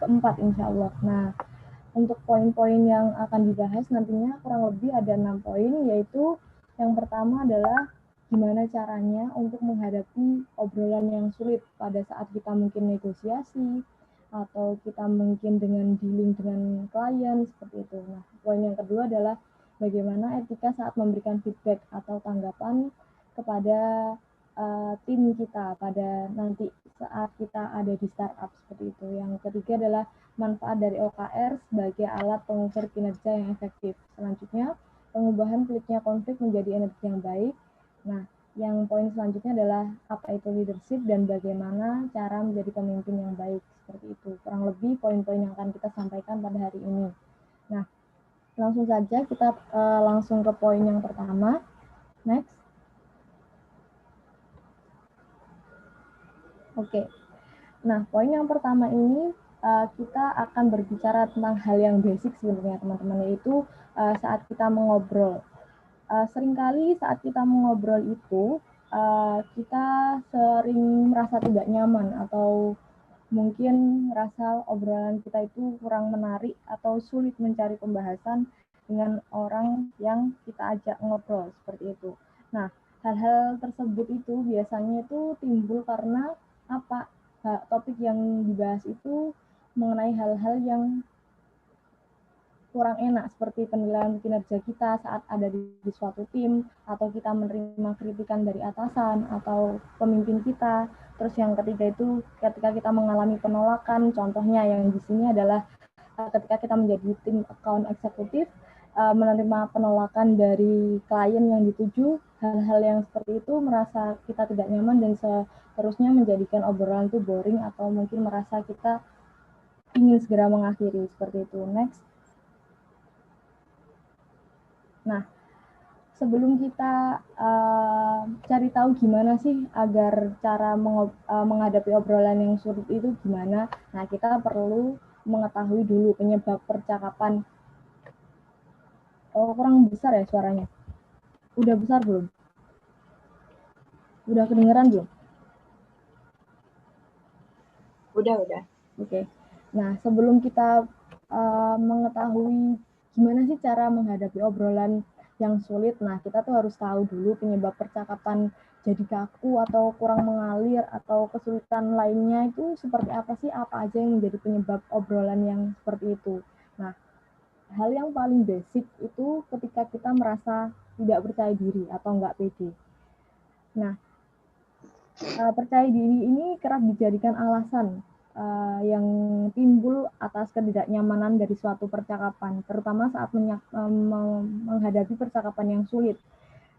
keempat insya Allah. Nah, untuk poin-poin yang akan dibahas nantinya kurang lebih ada 6 poin, yaitu yang pertama adalah gimana caranya untuk menghadapi obrolan yang sulit pada saat kita mungkin negosiasi, atau kita mungkin dengan dealing dengan klien, seperti itu. Nah, poin yang kedua adalah bagaimana etika saat memberikan feedback atau tanggapan kepada tim kita pada nanti saat kita ada di startup, seperti itu. Yang ketiga adalah manfaat dari OKR sebagai alat pengukur kinerja yang efektif. Selanjutnya, pengubahan peliknya konflik menjadi energi yang baik. Nah, yang poin selanjutnya adalah apa itu leadership dan bagaimana cara menjadi pemimpin yang baik, seperti itu. Kurang lebih poin-poin yang akan kita sampaikan pada hari ini. Nah, langsung saja kita langsung ke poin yang pertama. Next. Oke. Nah, poin yang pertama ini kita akan berbicara tentang hal yang basic sebenarnya teman-teman, yaitu saat kita mengobrol. Seringkali saat kita mengobrol itu kita sering merasa tidak nyaman atau mungkin merasa obrolan kita itu kurang menarik atau sulit mencari pembahasan dengan orang yang kita ajak ngobrol, seperti itu. Nah, hal-hal tersebut itu biasanya itu timbul karena apa? Topik yang dibahas itu mengenai hal-hal yang kurang enak, seperti penilaian kinerja kita saat ada di suatu tim, atau kita menerima kritikan dari atasan atau pemimpin kita. Terus yang ketiga itu ketika kita mengalami penolakan, contohnya yang di sini adalah ketika kita menjadi tim account eksekutif, menerima penolakan dari klien yang dituju, hal-hal yang seperti itu merasa kita tidak nyaman dan seterusnya menjadikan obrolan itu boring atau mungkin merasa kita ingin segera mengakhiri, seperti itu. Next. Nah, sebelum kita cari tahu gimana sih agar cara menghadapi obrolan yang sulit itu gimana, nah kita perlu mengetahui dulu penyebab percakapan. Oh, kurang besar ya suaranya. Udah besar belum? Udah kedengeran belum? Udah. Oke. Nah, sebelum kita mengetahui gimana sih cara menghadapi obrolan yang sulit, nah kita tuh harus tahu dulu penyebab percakapan jadi kaku atau kurang mengalir atau kesulitan lainnya itu seperti apa sih, apa aja yang menjadi penyebab obrolan yang seperti itu. Nah, hal yang paling basic itu ketika kita merasa tidak percaya diri atau nggak pede. Nah, percaya diri ini kerap dijadikan alasan yang timbul atas ketidaknyamanan dari suatu percakapan, terutama saat menghadapi percakapan yang sulit.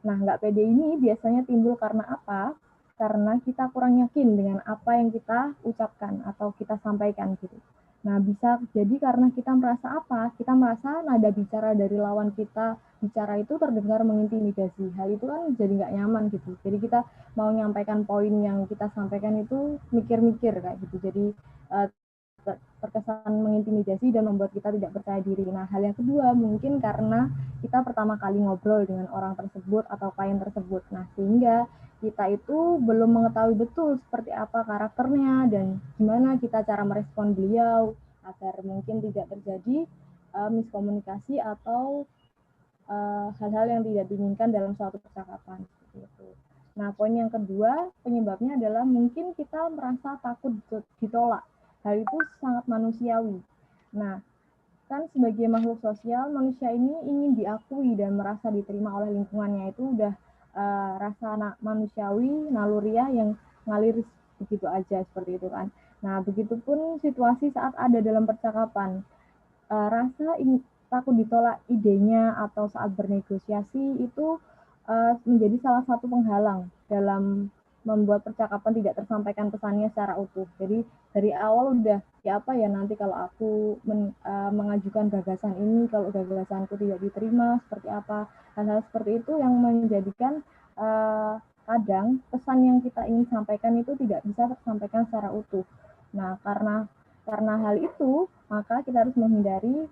Nah, nggak pede ini biasanya timbul karena apa? Karena kita kurang yakin dengan apa yang kita ucapkan atau kita sampaikan gitu. Nah, bisa jadi karena kita merasa apa? Kita merasa nada bicara dari lawan kita bicara itu terdengar mengintimidasi. Hal itu kan jadi nggak nyaman gitu. Jadi kita mau menyampaikan poin yang kita sampaikan itu mikir-mikir kayak gitu. Jadi terkesan mengintimidasi dan membuat kita tidak percaya diri. Nah, hal yang kedua mungkin karena kita pertama kali ngobrol dengan orang tersebut atau klien tersebut. Nah, sehingga kita itu belum mengetahui betul seperti apa karakternya dan gimana kita cara merespon beliau agar mungkin tidak terjadi miskomunikasi atau hal-hal yang tidak diinginkan dalam suatu percakapan. Nah, poin yang kedua penyebabnya adalah mungkin kita merasa takut ditolak. Hal itu sangat manusiawi. Nah, kan sebagai makhluk sosial, manusia ini ingin diakui dan merasa diterima oleh lingkungannya. Itu udah rasa manusiawi, naluriah yang ngalir begitu aja, seperti itu kan. Nah, begitupun situasi saat ada dalam percakapan. Rasa takut ditolak idenya atau saat bernegosiasi itu menjadi salah satu penghalang dalam membuat percakapan tidak tersampaikan pesannya secara utuh. Jadi dari awal udah ya apa ya nanti kalau aku mengajukan gagasan ini, kalau gagasanku tidak diterima seperti apa, hal-hal seperti itu yang menjadikan kadang pesan yang kita ingin sampaikan itu tidak bisa tersampaikan secara utuh. Nah, karena hal itu maka kita harus menghindari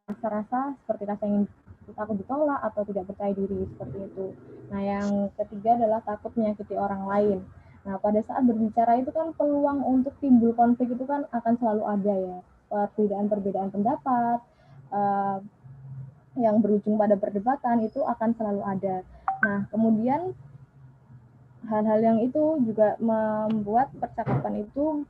rasa-rasa seperti rasa ingin takut ditolak atau tidak percaya diri, seperti itu. Nah, yang ketiga adalah takut menyakiti orang lain. Nah, pada saat berbicara itu kan peluang untuk timbul konflik itu kan akan selalu ada ya. Perbedaan-perbedaan pendapat yang berujung pada perdebatan itu akan selalu ada. Nah, kemudian hal-hal yang itu juga membuat percakapan itu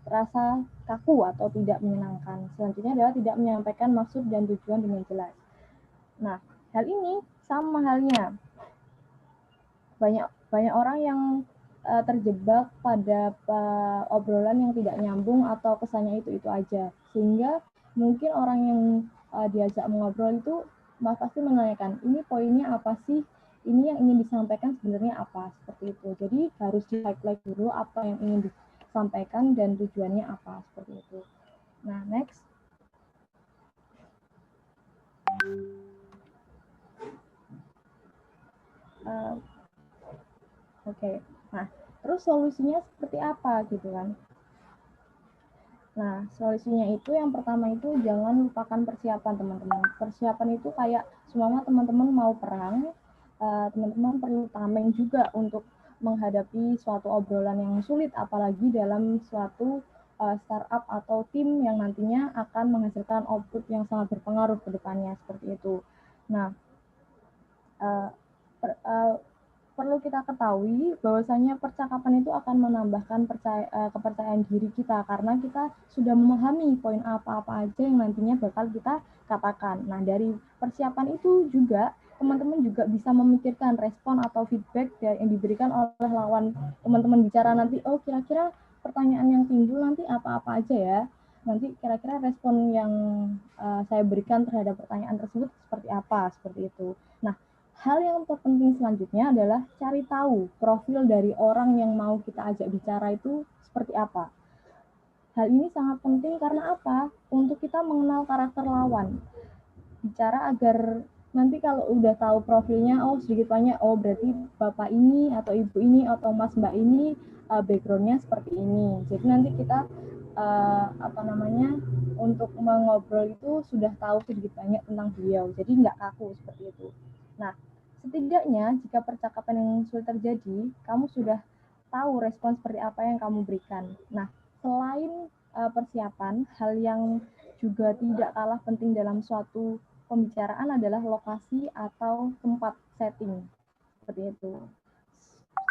terasa kaku atau tidak menyenangkan. Selanjutnya adalah tidak menyampaikan maksud dan tujuan dengan jelas. Nah, hal ini sama halnya banyak orang yang terjebak pada obrolan yang tidak nyambung atau kesannya itu aja, sehingga mungkin orang yang diajak mengobrol itu pasti menanyakan, ini poinnya apa sih, ini yang ingin disampaikan sebenarnya apa, seperti itu. Jadi harus di-highlight dulu apa yang ingin disampaikan dan tujuannya apa, seperti itu. Nah, next. Oke. Nah, terus solusinya seperti apa gitu kan? Nah, solusinya itu yang pertama itu jangan lupakan persiapan teman-teman. Persiapan itu kayak semua teman-teman mau perang, teman-teman perlu tameng juga untuk menghadapi suatu obrolan yang sulit, apalagi dalam suatu startup atau tim yang nantinya akan menghasilkan output yang sangat berpengaruh ke depannya, seperti itu. Nah, perlu kita ketahui bahwasanya percakapan itu akan menambahkan kepercayaan diri kita karena kita sudah memahami poin apa-apa aja yang nantinya bakal kita katakan. Nah, dari persiapan itu juga teman-teman juga bisa memikirkan respon atau feedback yang diberikan oleh lawan teman-teman bicara nanti. Oh, kira-kira pertanyaan yang timbul nanti apa-apa aja ya. Nanti kira-kira respon yang saya berikan terhadap pertanyaan tersebut seperti apa, seperti itu. Nah, hal yang terpenting selanjutnya adalah cari tahu profil dari orang yang mau kita ajak bicara itu seperti apa. Hal ini sangat penting karena apa? Untuk kita mengenal karakter lawan. Bicara agar nanti kalau udah tahu profilnya, oh sedikit banyak, oh berarti bapak ini atau ibu ini atau mas mbak ini backgroundnya seperti ini. Jadi nanti kita untuk mengobrol itu sudah tahu sedikit banyak tentang beliau. Jadi nggak kaku seperti itu. Nah, setidaknya jika percakapan yang sulit terjadi, kamu sudah tahu respon seperti apa yang kamu berikan. Nah, selain persiapan, hal yang juga tidak kalah penting dalam suatu pembicaraan adalah lokasi atau tempat setting. Seperti itu.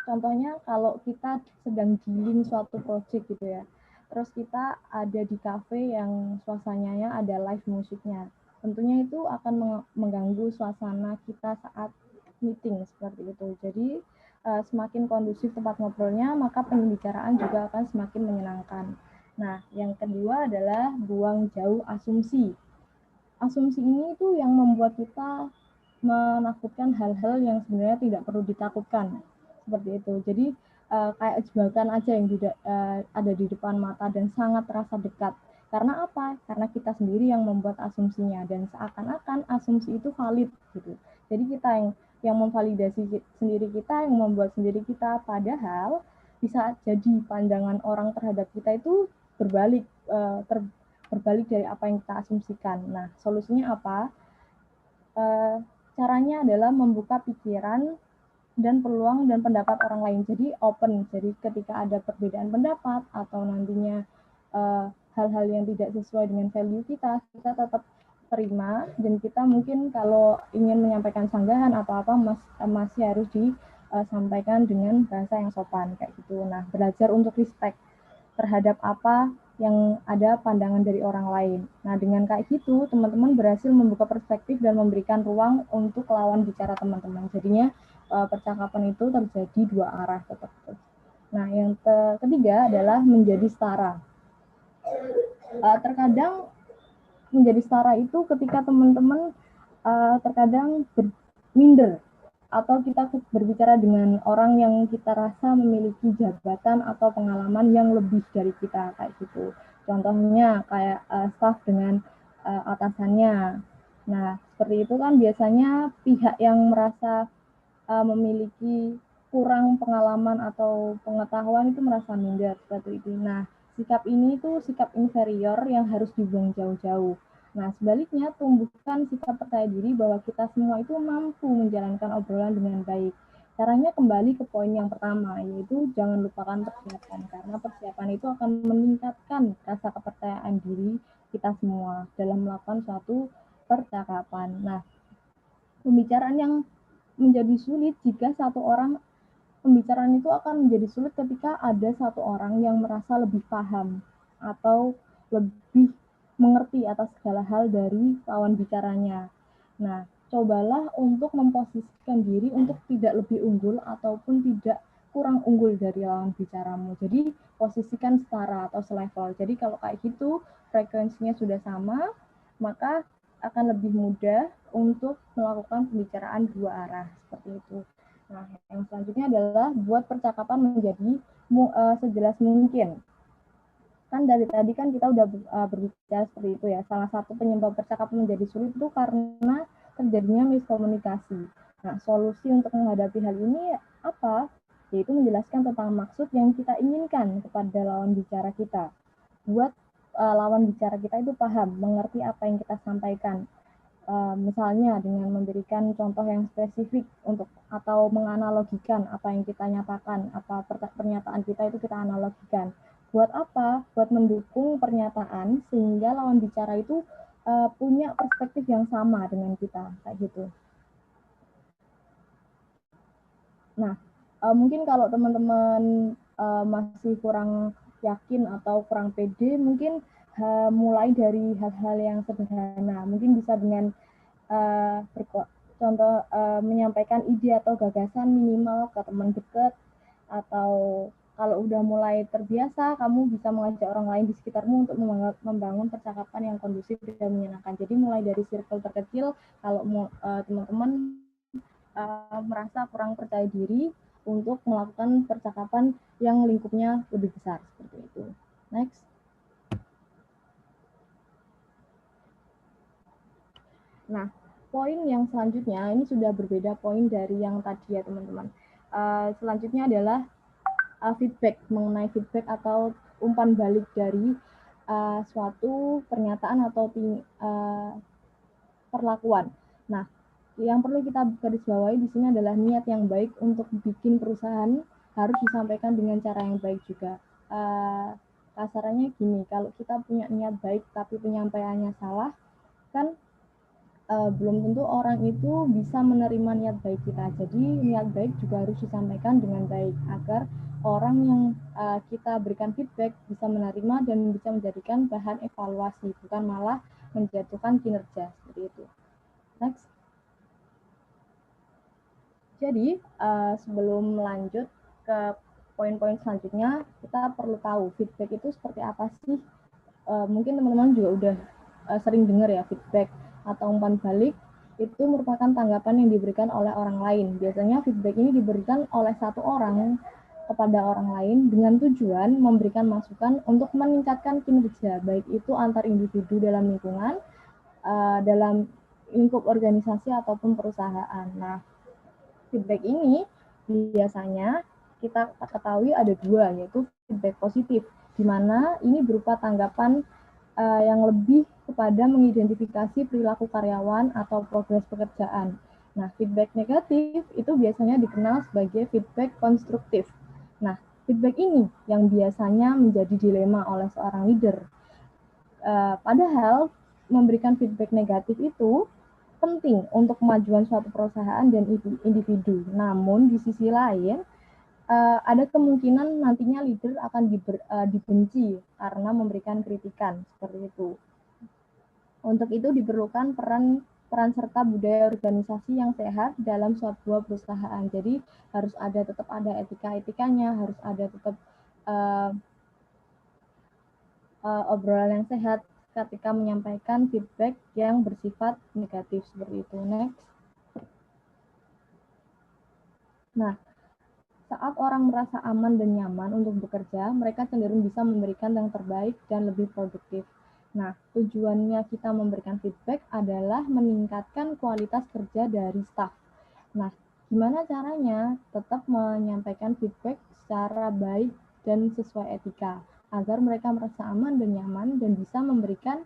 Contohnya kalau kita sedang dealing suatu project gitu ya, terus kita ada di cafe yang suasananya ada live musiknya. Tentunya itu akan mengganggu suasana kita saat meeting seperti itu. Jadi semakin kondusif tempat ngobrolnya, maka pembicaraan juga akan semakin menyenangkan. Nah, yang kedua adalah buang jauh asumsi. Asumsi ini tuh yang membuat kita menakutkan hal-hal yang sebenarnya tidak perlu ditakutkan, seperti itu. Jadi kayak jebakan aja yang ada di depan mata dan sangat terasa dekat. Karena apa? Karena kita sendiri yang membuat asumsinya dan seakan-akan asumsi itu valid gitu. Jadi kita yang memvalidasi sendiri kita, yang membuat sendiri kita, padahal bisa jadi pandangan orang terhadap kita itu berbalik berbalik dari apa yang kita asumsikan. Nah, solusinya apa? Caranya adalah membuka pikiran dan peluang dan pendapat orang lain. Jadi open. Jadi ketika ada perbedaan pendapat atau nantinya hal-hal yang tidak sesuai dengan value kita, kita tetap terima dan kita mungkin kalau ingin menyampaikan sanggahan atau apa masih harus disampaikan dengan bahasa yang sopan kayak gitu. Nah, belajar untuk respect terhadap apa yang ada pandangan dari orang lain. Nah, dengan kayak gitu, teman-teman berhasil membuka perspektif dan memberikan ruang untuk lawan bicara teman-teman. Jadinya percakapan itu terjadi dua arah tetap. Nah, yang ketiga adalah menjadi setara. Terkadang menjadi setara itu ketika teman-teman terkadang minder atau kita berbicara dengan orang yang kita rasa memiliki jabatan atau pengalaman yang lebih dari kita kayak gitu. Contohnya kayak staff dengan atasannya. Nah, seperti itu kan biasanya pihak yang merasa memiliki kurang pengalaman atau pengetahuan itu merasa minder seperti itu. Nah, sikap ini tuh sikap inferior yang harus dibuang jauh-jauh. Nah, sebaliknya tumbuhkan sikap percaya diri bahwa kita semua itu mampu menjalankan obrolan dengan baik. Caranya kembali ke poin yang pertama, yaitu jangan lupakan persiapan, karena persiapan itu akan meningkatkan rasa kepercayaan diri kita semua dalam melakukan suatu percakapan. Nah, pembicaraan yang menjadi sulit jika pembicaraan itu akan menjadi sulit ketika ada satu orang yang merasa lebih paham atau lebih mengerti atas segala hal dari lawan bicaranya. Nah, cobalah untuk memposisikan diri untuk tidak lebih unggul ataupun tidak kurang unggul dari lawan bicaramu. Jadi, posisikan setara atau selevel. Jadi, kalau kayak gitu, frekuensinya sudah sama, maka akan lebih mudah untuk melakukan pembicaraan dua arah, seperti itu. Nah, yang selanjutnya adalah buat percakapan menjadi sejelas mungkin. Kan dari tadi kan kita udah berbicara seperti itu ya. Salah satu penyebab percakapan menjadi sulit itu karena terjadinya miskomunikasi. Nah, solusi untuk menghadapi hal ini apa? Yaitu menjelaskan tentang maksud yang kita inginkan kepada lawan bicara kita. Buat lawan bicara kita itu paham, mengerti apa yang kita sampaikan. Misalnya dengan memberikan contoh yang spesifik untuk atau menganalogikan apa yang kita nyatakan, apa pernyataan kita itu kita analogikan. Buat apa? Buat mendukung pernyataan sehingga lawan bicara itu punya perspektif yang sama dengan kita, kayak gitu. Nah, mungkin kalau teman-teman masih kurang yakin atau kurang pede, mungkin mulai dari hal-hal yang sederhana. Mungkin bisa dengan contoh menyampaikan ide atau gagasan minimal ke teman dekat, atau kalau udah mulai terbiasa, kamu bisa mengajak orang lain di sekitarmu untuk membangun percakapan yang kondusif dan menyenangkan. Jadi mulai dari circle terkecil, kalau teman-teman merasa kurang percaya diri untuk melakukan percakapan yang lingkupnya lebih besar, seperti itu. Next. Nah, poin yang selanjutnya ini sudah berbeda poin dari yang tadi ya teman-teman. Selanjutnya adalah feedback, mengenai feedback atau umpan balik dari suatu pernyataan atau perlakuan. Nah, yang perlu kita garis bawahi di sini adalah niat yang baik untuk bikin perusahaan harus disampaikan dengan cara yang baik juga. Kasarannya gini, kalau kita punya niat baik tapi penyampaiannya salah, kan belum tentu orang itu bisa menerima niat baik kita. Jadi niat baik juga harus disampaikan dengan baik agar orang yang kita berikan feedback bisa menerima dan bisa menjadikan bahan evaluasi, bukan malah menjatuhkan kinerja, seperti itu. Next. Jadi sebelum lanjut ke poin-poin selanjutnya, kita perlu tahu feedback itu seperti apa sih. Mungkin teman-teman juga udah sering dengar ya, feedback atau umpan balik itu merupakan tanggapan yang diberikan oleh orang lain. Biasanya feedback ini diberikan oleh satu orang kepada orang lain dengan tujuan memberikan masukan untuk meningkatkan kinerja, baik itu antar individu dalam lingkungan, dalam lingkup organisasi ataupun perusahaan. Nah, feedback ini biasanya kita ketahui ada dua, yaitu feedback positif, di mana ini berupa tanggapan yang lebih kepada mengidentifikasi perilaku karyawan atau progres pekerjaan. Nah, feedback negatif itu biasanya dikenal sebagai feedback konstruktif. Nah, feedback ini yang biasanya menjadi dilema oleh seorang leader. Padahal memberikan feedback negatif itu penting untuk kemajuan suatu perusahaan dan individu. Namun di sisi lain, ada kemungkinan nantinya leader akan dibenci karena memberikan kritikan, seperti itu. Untuk itu diperlukan peran serta budaya organisasi yang sehat dalam sebuah perusahaan. Jadi harus tetap ada etika-etikanya, harus ada tetap obrolan yang sehat ketika menyampaikan feedback yang bersifat negatif, seperti itu. Next. Nah, saat orang merasa aman dan nyaman untuk bekerja, mereka cenderung bisa memberikan yang terbaik dan lebih produktif. Nah, tujuannya kita memberikan feedback adalah meningkatkan kualitas kerja dari staf. Nah, gimana caranya? Tetap menyampaikan feedback secara baik dan sesuai etika, agar mereka merasa aman dan nyaman dan bisa memberikan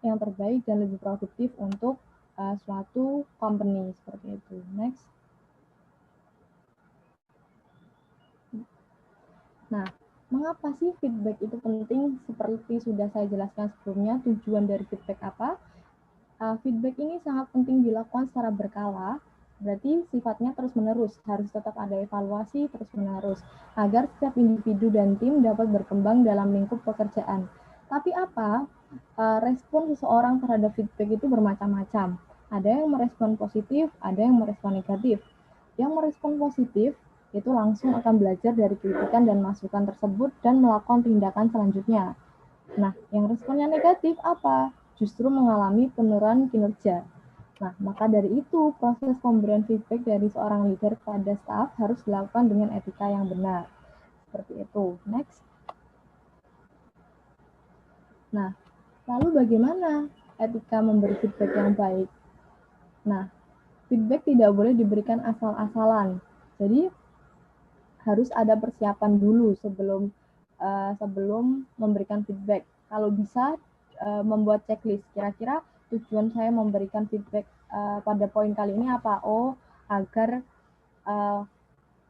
yang terbaik dan lebih produktif untuk suatu company, seperti itu. Next. Nah, mengapa sih feedback itu penting? Seperti sudah saya jelaskan sebelumnya, tujuan dari feedback apa? Feedback ini sangat penting dilakukan secara berkala, berarti sifatnya terus-menerus, harus tetap ada evaluasi terus-menerus, agar setiap individu dan tim dapat berkembang dalam lingkup pekerjaan. Tapi apa? Respon seseorang terhadap feedback itu bermacam-macam. Ada yang merespon positif, ada yang merespon negatif. Yang merespon positif itu langsung akan belajar dari kritikan dan masukan tersebut dan melakukan tindakan selanjutnya. Nah, yang responnya negatif apa? Justru mengalami penurunan kinerja. Nah, maka dari itu, proses pemberian feedback dari seorang leader pada staff harus dilakukan dengan etika yang benar. Seperti itu. Next. Nah, lalu bagaimana etika memberi feedback yang baik? Nah, feedback tidak boleh diberikan asal-asalan. Jadi, harus ada persiapan dulu sebelum memberikan feedback. Kalau bisa membuat checklist. Kira-kira tujuan saya memberikan feedback pada poin kali ini apa? Oh, agar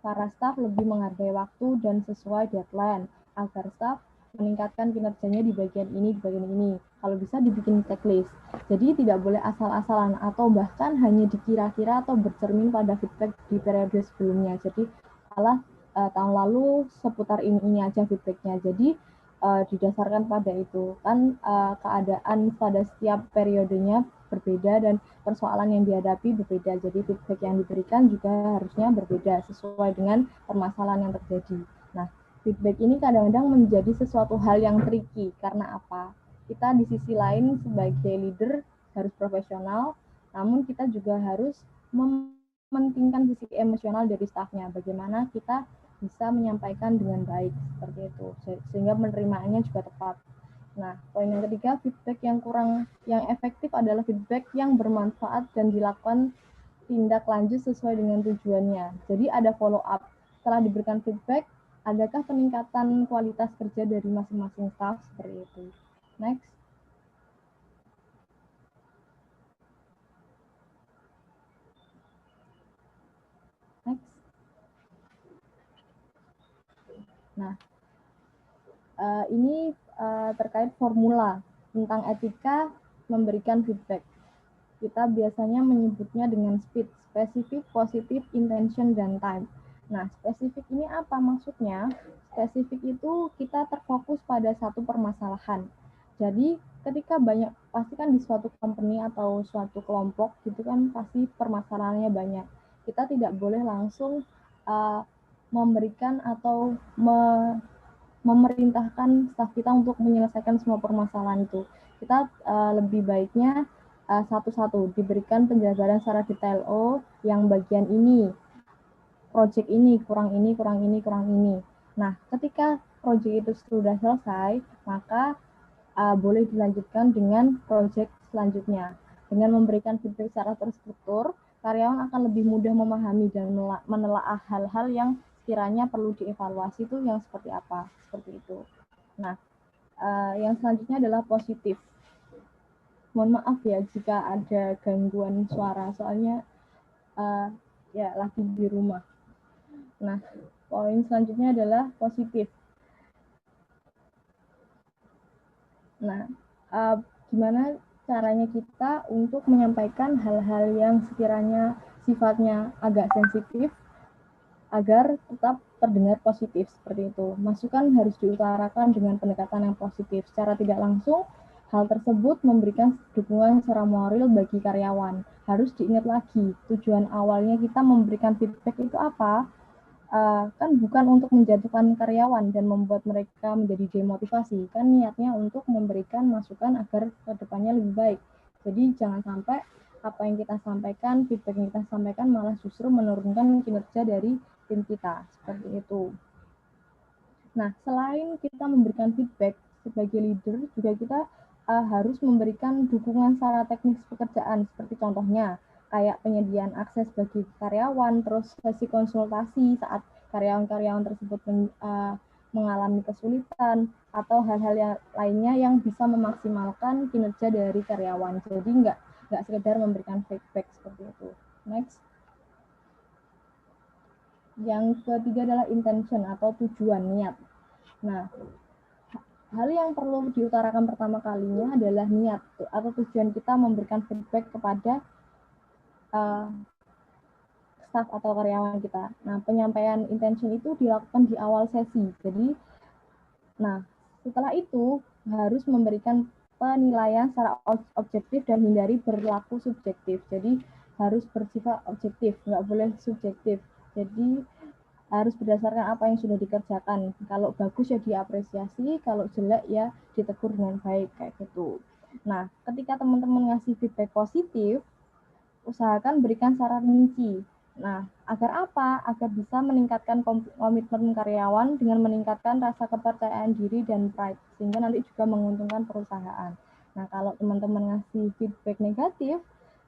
para staf lebih menghargai waktu dan sesuai deadline. Agar staf meningkatkan kinerjanya di bagian ini, di bagian ini. Kalau bisa dibikin checklist. Jadi tidak boleh asal-asalan atau bahkan hanya dikira-kira atau bercermin pada feedback di periode sebelumnya. Jadi malah tahun lalu seputar ini aja feedbacknya. Jadi didasarkan pada itu kan keadaan pada setiap periodenya berbeda dan persoalan yang dihadapi berbeda. Jadi feedback yang diberikan juga harusnya berbeda sesuai dengan permasalahan yang terjadi. Nah, feedback ini kadang-kadang menjadi sesuatu hal yang tricky. Karena apa? Kita di sisi lain sebagai leader harus profesional, namun kita juga harus mementingkan sisi emosional dari staffnya. Bagaimana kita bisa menyampaikan dengan baik seperti itu, sehingga penerimaannya juga tepat. Nah, poin yang ketiga, feedback yang efektif adalah feedback yang bermanfaat dan dilakukan tindak lanjut sesuai dengan tujuannya. Jadi ada follow up. Setelah diberikan feedback, adakah peningkatan kualitas kerja dari masing-masing staff seperti itu. Next. Next. Nah, ini terkait formula tentang etika memberikan feedback. Kita biasanya menyebutnya dengan SPIT, Specific, Positive, Intention, dan Time. Nah, spesifik ini apa maksudnya? Spesifik itu kita terfokus pada satu permasalahan. Jadi, ketika pasti kan di suatu company atau suatu kelompok gitu kan pasti permasalahannya banyak. Kita tidak boleh langsung memberikan atau memerintahkan staf kita untuk menyelesaikan semua permasalahan itu. Kita lebih baiknya satu-satu diberikan penjelasan secara detail. Oh, yang bagian ini, project ini, kurang ini, kurang ini, kurang ini. Nah, ketika project itu sudah selesai, maka boleh dilanjutkan dengan project selanjutnya. Dengan memberikan feedback secara terstruktur, karyawan akan lebih mudah memahami dan menelaah hal-hal yang kiranya perlu dievaluasi itu yang seperti apa, seperti itu. Nah, yang selanjutnya adalah positif. Mohon maaf ya jika ada gangguan suara, soalnya ya lagi di rumah. Nah, poin selanjutnya adalah positif. Nah, gimana caranya kita untuk menyampaikan hal-hal yang sekiranya sifatnya agak sensitif agar tetap terdengar positif seperti itu. Masukan harus diutarakan dengan pendekatan yang positif. Secara tidak langsung, hal tersebut memberikan dukungan secara moral bagi karyawan. Harus diingat lagi, tujuan awalnya kita memberikan feedback itu apa? Kan bukan untuk menjatuhkan karyawan dan membuat mereka menjadi demotivasi. Kan niatnya untuk memberikan masukan agar kedepannya lebih baik. Jadi jangan sampai apa yang kita sampaikan, feedback yang kita sampaikan malah justru menurunkan kinerja dari tim kita, seperti itu. Nah, selain kita memberikan feedback sebagai leader, juga kita harus memberikan dukungan secara teknis pekerjaan, seperti contohnya kayak penyediaan akses bagi karyawan, terus sesi konsultasi saat karyawan-karyawan tersebut mengalami kesulitan, atau hal-hal yang lainnya yang bisa memaksimalkan kinerja dari karyawan. Jadi nggak sekedar memberikan feedback seperti itu. Next. Yang ketiga adalah intention atau tujuan, niat. Nah, hal yang perlu diutarakan pertama kalinya adalah niat atau tujuan kita memberikan feedback kepada staff atau karyawan kita. Nah, penyampaian intention itu dilakukan di awal sesi. Jadi, setelah itu harus memberikan penilaian secara objektif dan hindari berlaku subjektif. Jadi, harus bersifat objektif, nggak boleh subjektif. Jadi, harus berdasarkan apa yang sudah dikerjakan. Kalau bagus ya diapresiasi, kalau jelek ya ditegur dengan baik, kayak gitu. Nah, ketika teman-teman ngasih feedback positif, usahakan berikan saran rinci. Nah, agar apa? Agar bisa meningkatkan komitmen karyawan dengan meningkatkan rasa kepercayaan diri dan pride, sehingga nanti juga menguntungkan perusahaan. Nah, kalau teman-teman ngasih feedback negatif,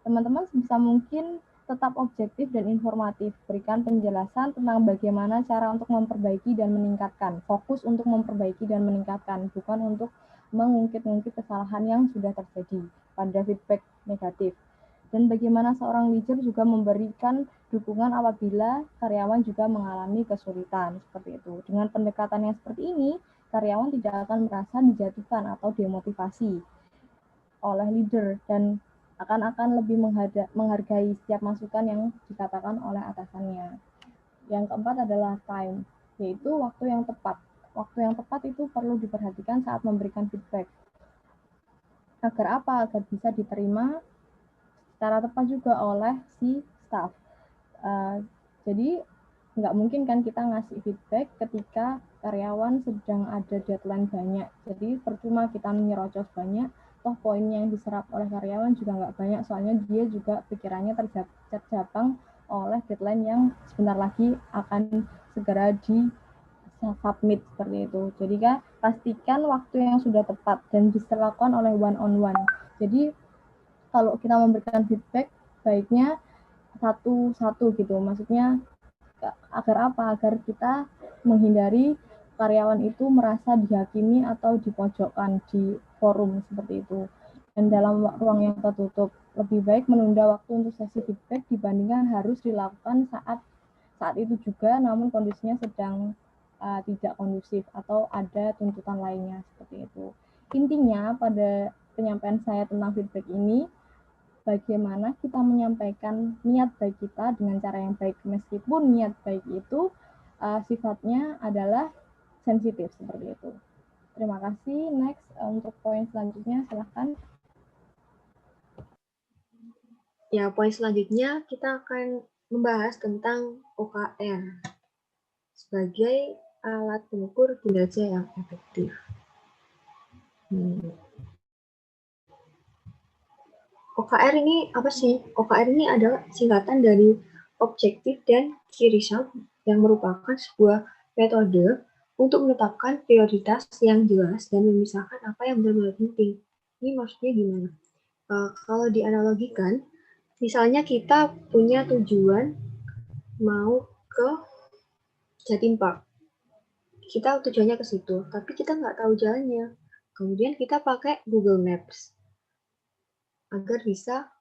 teman-teman bisa mungkin tetap objektif dan informatif. Berikan penjelasan tentang bagaimana cara untuk memperbaiki dan meningkatkan. Fokus untuk memperbaiki dan meningkatkan, bukan untuk mengungkit-ungkit kesalahan yang sudah terjadi pada feedback negatif. Dan bagaimana seorang leader juga memberikan dukungan apabila karyawan juga mengalami kesulitan, seperti itu. Dengan pendekatan yang seperti ini, karyawan tidak akan merasa dijatuhkan atau demotivasi oleh leader dan akan lebih menghargai setiap masukan yang dikatakan oleh atasannya. Yang keempat adalah time, yaitu waktu yang tepat. Waktu yang tepat itu perlu diperhatikan saat memberikan feedback. Agar apa? Agar bisa diterima secara tepat juga oleh si staff. Jadi nggak mungkin kan kita ngasih feedback ketika karyawan sedang ada deadline banyak. Jadi percuma kita menyerocos banyak, toh poinnya yang diserap oleh karyawan juga nggak banyak, soalnya dia juga pikirannya terjabang oleh deadline yang sebentar lagi akan segera di submit, seperti itu. Jadi kan pastikan waktu yang sudah tepat dan dilakukan oleh one on one. Jadi kalau kita memberikan feedback, baiknya satu-satu gitu. Maksudnya agar apa? Agar kita menghindari karyawan itu merasa dihakimi atau dipojokkan di forum seperti itu. Dan dalam ruang yang tertutup, lebih baik menunda waktu untuk sesi feedback dibandingkan harus dilakukan saat itu juga, namun kondisinya sedang tidak kondusif atau ada tuntutan lainnya, seperti itu. Intinya pada penyampaian saya tentang feedback ini, bagaimana kita menyampaikan niat baik kita dengan cara yang baik, meskipun niat baik itu sifatnya adalah sensitif, seperti itu. Terima kasih. Next, untuk poin selanjutnya silahkan. Ya, poin selanjutnya kita akan membahas tentang OKR sebagai alat pengukur kinerja yang efektif. OKR ini apa sih? OKR ini adalah singkatan dari Objective dan Key Result yang merupakan sebuah metode untuk menetapkan prioritas yang jelas dan memisahkan apa yang benar-benar penting. Ini maksudnya gimana? Kalau dianalogikan, misalnya kita punya tujuan mau ke Jatim Park. Kita tujuannya ke situ, tapi kita nggak tahu jalannya. Kemudian kita pakai Google Maps agar bisa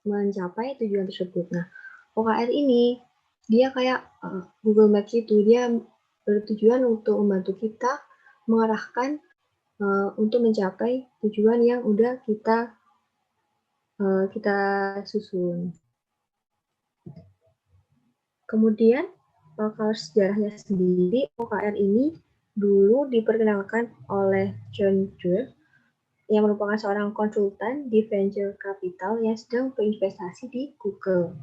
mencapai tujuan tersebut. Nah, OKR ini dia kayak Google Maps itu, dia bertujuan untuk membantu kita mengarahkan untuk mencapai tujuan yang udah kita susun. Kemudian kalau sejarahnya sendiri, OKR ini dulu diperkenalkan oleh John Doerr yang merupakan seorang konsultan di venture capital yang sedang berinvestasi di Google.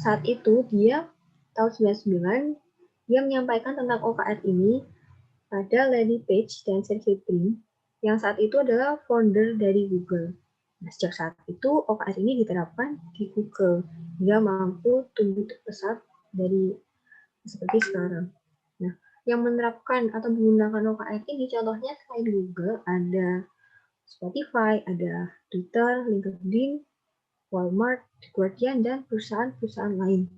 Saat itu dia tahun 99 dia menyampaikan tentang OKR ini pada Larry Page dan Sergey Brin yang saat itu adalah founder dari Google. Nah, sejak saat itu OKR ini diterapkan di Google hingga mampu tumbuh pesat dari seperti sekarang. Nah, yang menerapkan atau menggunakan OKR ini contohnya selain Google ada Spotify, ada Twitter, LinkedIn, Walmart, Guardian, dan perusahaan-perusahaan lain.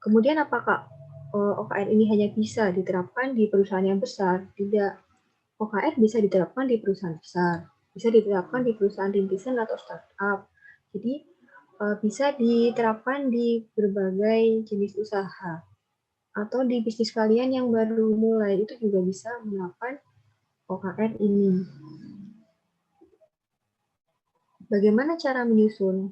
Kemudian apakah OKR ini hanya bisa diterapkan di perusahaan yang besar? Tidak. OKR bisa diterapkan di perusahaan besar, bisa diterapkan di perusahaan rintisan atau startup. Jadi bisa diterapkan di berbagai jenis usaha. atau di bisnis kalian yang baru mulai itu juga bisa menerapkan OKR ini. Bagaimana cara menyusun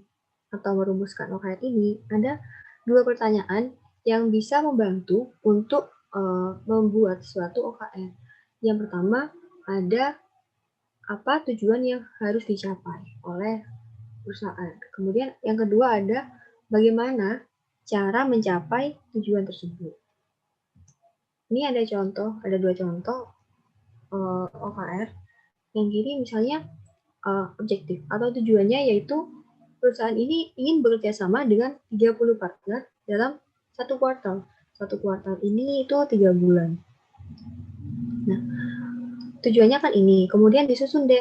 atau merumuskan OKR ini? Ada 2 pertanyaan yang bisa membantu untuk membuat suatu OKR. Yang pertama, ada apa tujuan yang harus dicapai oleh perusahaan. Kemudian yang kedua ada bagaimana cara mencapai tujuan tersebut. Ini ada ada 2 contoh OKR. Yang kiri misalnya objektif atau tujuannya yaitu perusahaan ini ingin bekerja sama dengan 30 partner dalam satu kuartal. Satu kuartal ini itu 3 bulan. Nah, tujuannya kan ini. Kemudian disusun deh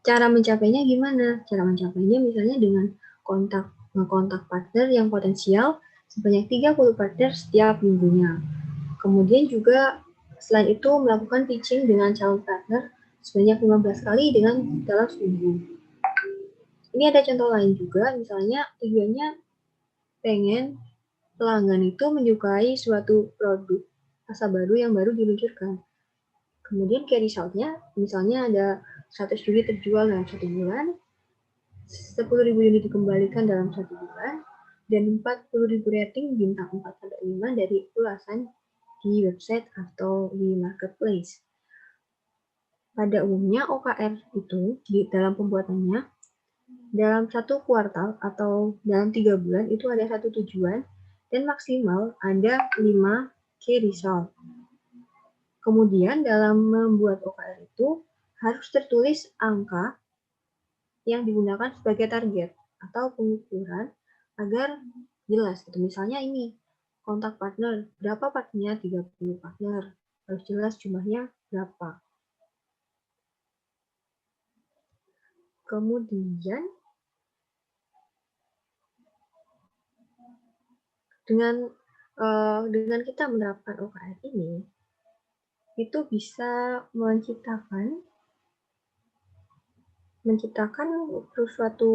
cara mencapainya gimana? Cara mencapainya misalnya dengan kontak partner yang potensial sebanyak 30 partner setiap minggunya. Kemudian juga selain itu melakukan pitching dengan calon partner sebanyak 15 kali dalam seminggu. Ini ada contoh lain juga, misalnya tujuannya pengen pelanggan itu menyukai suatu produk rasa baru yang baru diluncurkan. Kemudian key result-nya, misalnya ada 100 unit terjual dalam 1 bulan, 10.000 unit dikembalikan dalam 1 bulan, dan 40.000 rating bintang 4-5 dari ulasan di website atau di marketplace. Pada umumnya OKR itu dalam pembuatannya dalam 1 kuartal atau dalam 3 bulan itu ada 1 tujuan dan maksimal ada 5 key result. Kemudian dalam membuat OKR itu harus tertulis angka yang digunakan sebagai target atau pengukuran agar jelas. Misalnya ini kontak partner, berapa partnernya? 30 partner. Harus jelas jumlahnya berapa. Kemudian dengan kita menerapkan OKR ini, itu bisa menciptakan suatu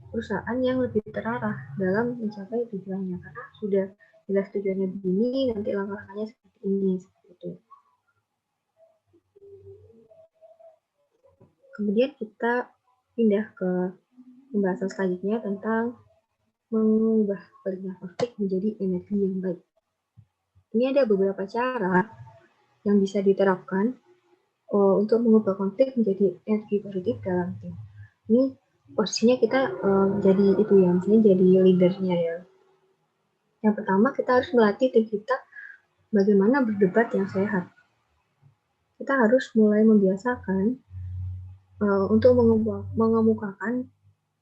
perusahaan yang lebih terarah dalam mencapai tujuannya, karena sudah jelas tujuannya begini, nanti langkah-langkahnya seperti ini, seperti itu. Kemudian kita pindah ke pembahasan selanjutnya tentang mengubah kelindahan konflik menjadi energi yang baik. Ini ada beberapa cara yang bisa diterapkan untuk mengubah konflik menjadi energi positif dalam tim. Ini posisinya kita jadi itu ya, misalnya jadi leadernya ya. Yang pertama kita harus melatih tim kita bagaimana berdebat yang sehat. Kita harus mulai membiasakan untuk mengemukakan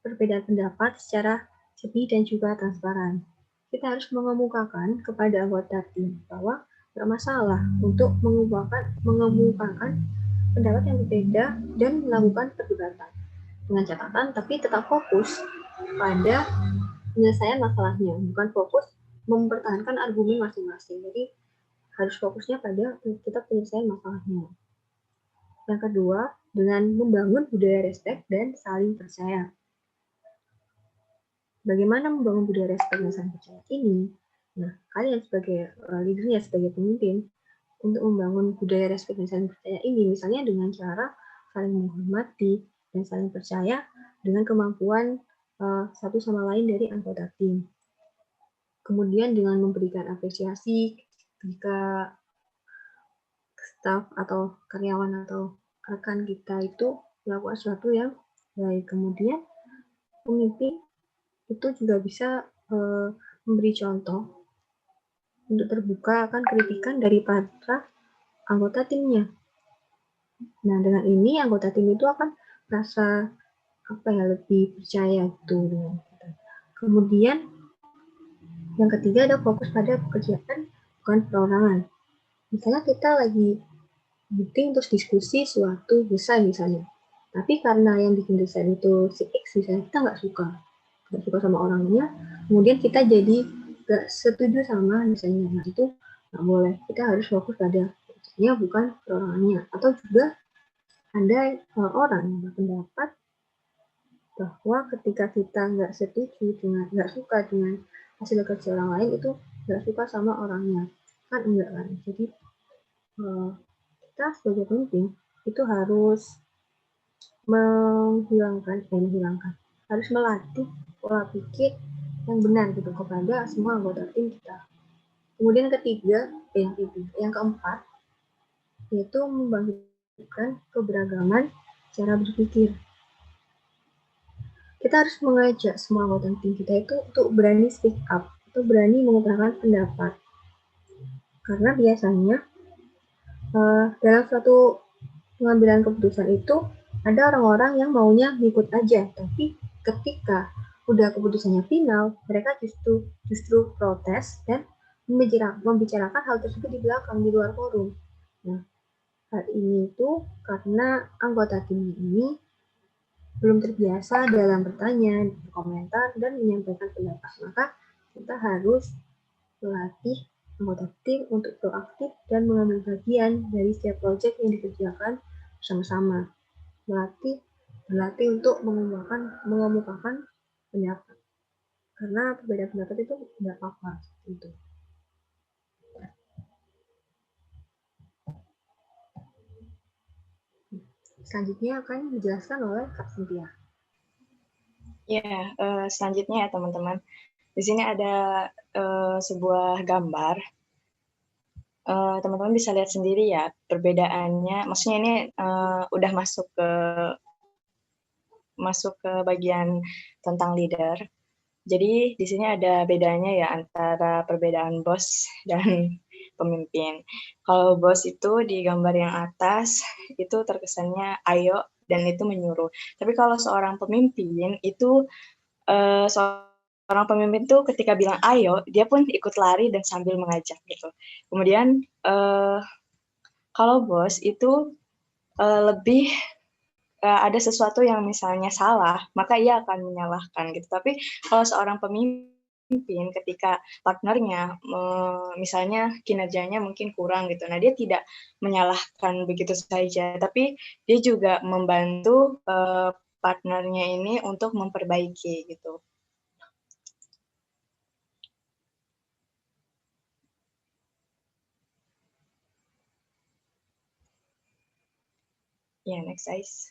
perbedaan pendapat secara sepi dan juga transparan. Kita harus mengemukakan kepada anggota tim bahwa tidak masalah untuk mengemukakan pendapat yang berbeda dan melakukan perdebatan dengan catatan, tapi tetap fokus pada penyelesaian masalahnya, bukan fokus mempertahankan argumen masing-masing. Jadi harus fokusnya pada kita penyelesaian masalahnya. Yang kedua, dengan membangun budaya respect dan saling percaya. Bagaimana membangun budaya respect dan saling percaya ini? Nah, kalian sebagai leadernya, sebagai pemimpin, untuk membangun budaya respect dan saling percaya ini, misalnya dengan cara saling menghormati dan saling percaya dengan kemampuan satu sama lain dari anggota tim. Kemudian dengan memberikan apresiasi jika staf atau karyawan atau rekan kita itu melakukan sesuatu yang baik. Kemudian pemimpin itu juga bisa memberi contoh untuk terbuka akan kritikan dari para anggota timnya. Nah, dengan ini anggota tim itu akan merasa lebih percaya itu dengan kita. Kemudian yang ketiga ada fokus pada pekerjaan bukan perorangan. Misalnya kita lagi meeting terus diskusi suatu desain misalnya, tapi karena yang bikin desain itu si X misalnya, kita nggak suka sama orangnya, kemudian kita jadi nggak setuju sama desainnya. Nah, itu nggak boleh. Kita harus fokus pada pekerjaannya bukan perorangannya. Atau juga ada orang yang berpendapat bahwa ketika kita nggak suka dengan hasil kerja orang lain itu nggak suka sama orangnya, kan enggak kan. Jadi kita sebagai pemimpin itu harus menghilangkan, harus melatih pola pikir yang benar gitu kepada semua anggota tim kita. Kemudian yang keempat, yaitu membangkitkan keberagaman cara berpikir. Kita harus mengajak semua anggota tim kita itu untuk berani speak up, atau berani mengutarakan pendapat. Karena biasanya dalam suatu pengambilan keputusan itu ada orang-orang yang maunya ngikut aja, tapi ketika udah keputusannya final, mereka justru protes dan membicarakan hal tersebut di belakang, di luar forum. Nah, hal ini itu karena anggota tim ini belum terbiasa dalam bertanya, berkomentar, dan menyampaikan pendapat. Maka kita harus melatih anggota tim untuk proaktif dan mengambil bagian dari setiap proyek yang dikerjakan bersama-sama. Berlatih untuk mengemukakan pendapat. Karena perbedaan pendapat itu tidak apa-apa. Gitu. Selanjutnya akan dijelaskan oleh Kak Cynthia. Ya, selanjutnya ya teman-teman. Di sini ada sebuah gambar. Teman-teman bisa lihat sendiri ya perbedaannya. Maksudnya ini udah masuk ke bagian tentang leader. Jadi di sini ada bedanya ya antara perbedaan bos dan pemimpin. Kalau bos itu di gambar yang atas itu terkesannya ayo dan itu menyuruh. Tapi kalau seorang pemimpin itu seorang pemimpin tuh ketika bilang ayo, dia pun ikut lari dan sambil mengajak gitu. Kemudian kalau bos itu lebih ada sesuatu yang misalnya salah, maka ia akan menyalahkan gitu. Tapi kalau seorang pemimpin ketika partnernya misalnya kinerjanya mungkin kurang gitu, nah dia tidak menyalahkan begitu saja, tapi dia juga membantu partnernya ini untuk memperbaiki gitu. Ya, next size.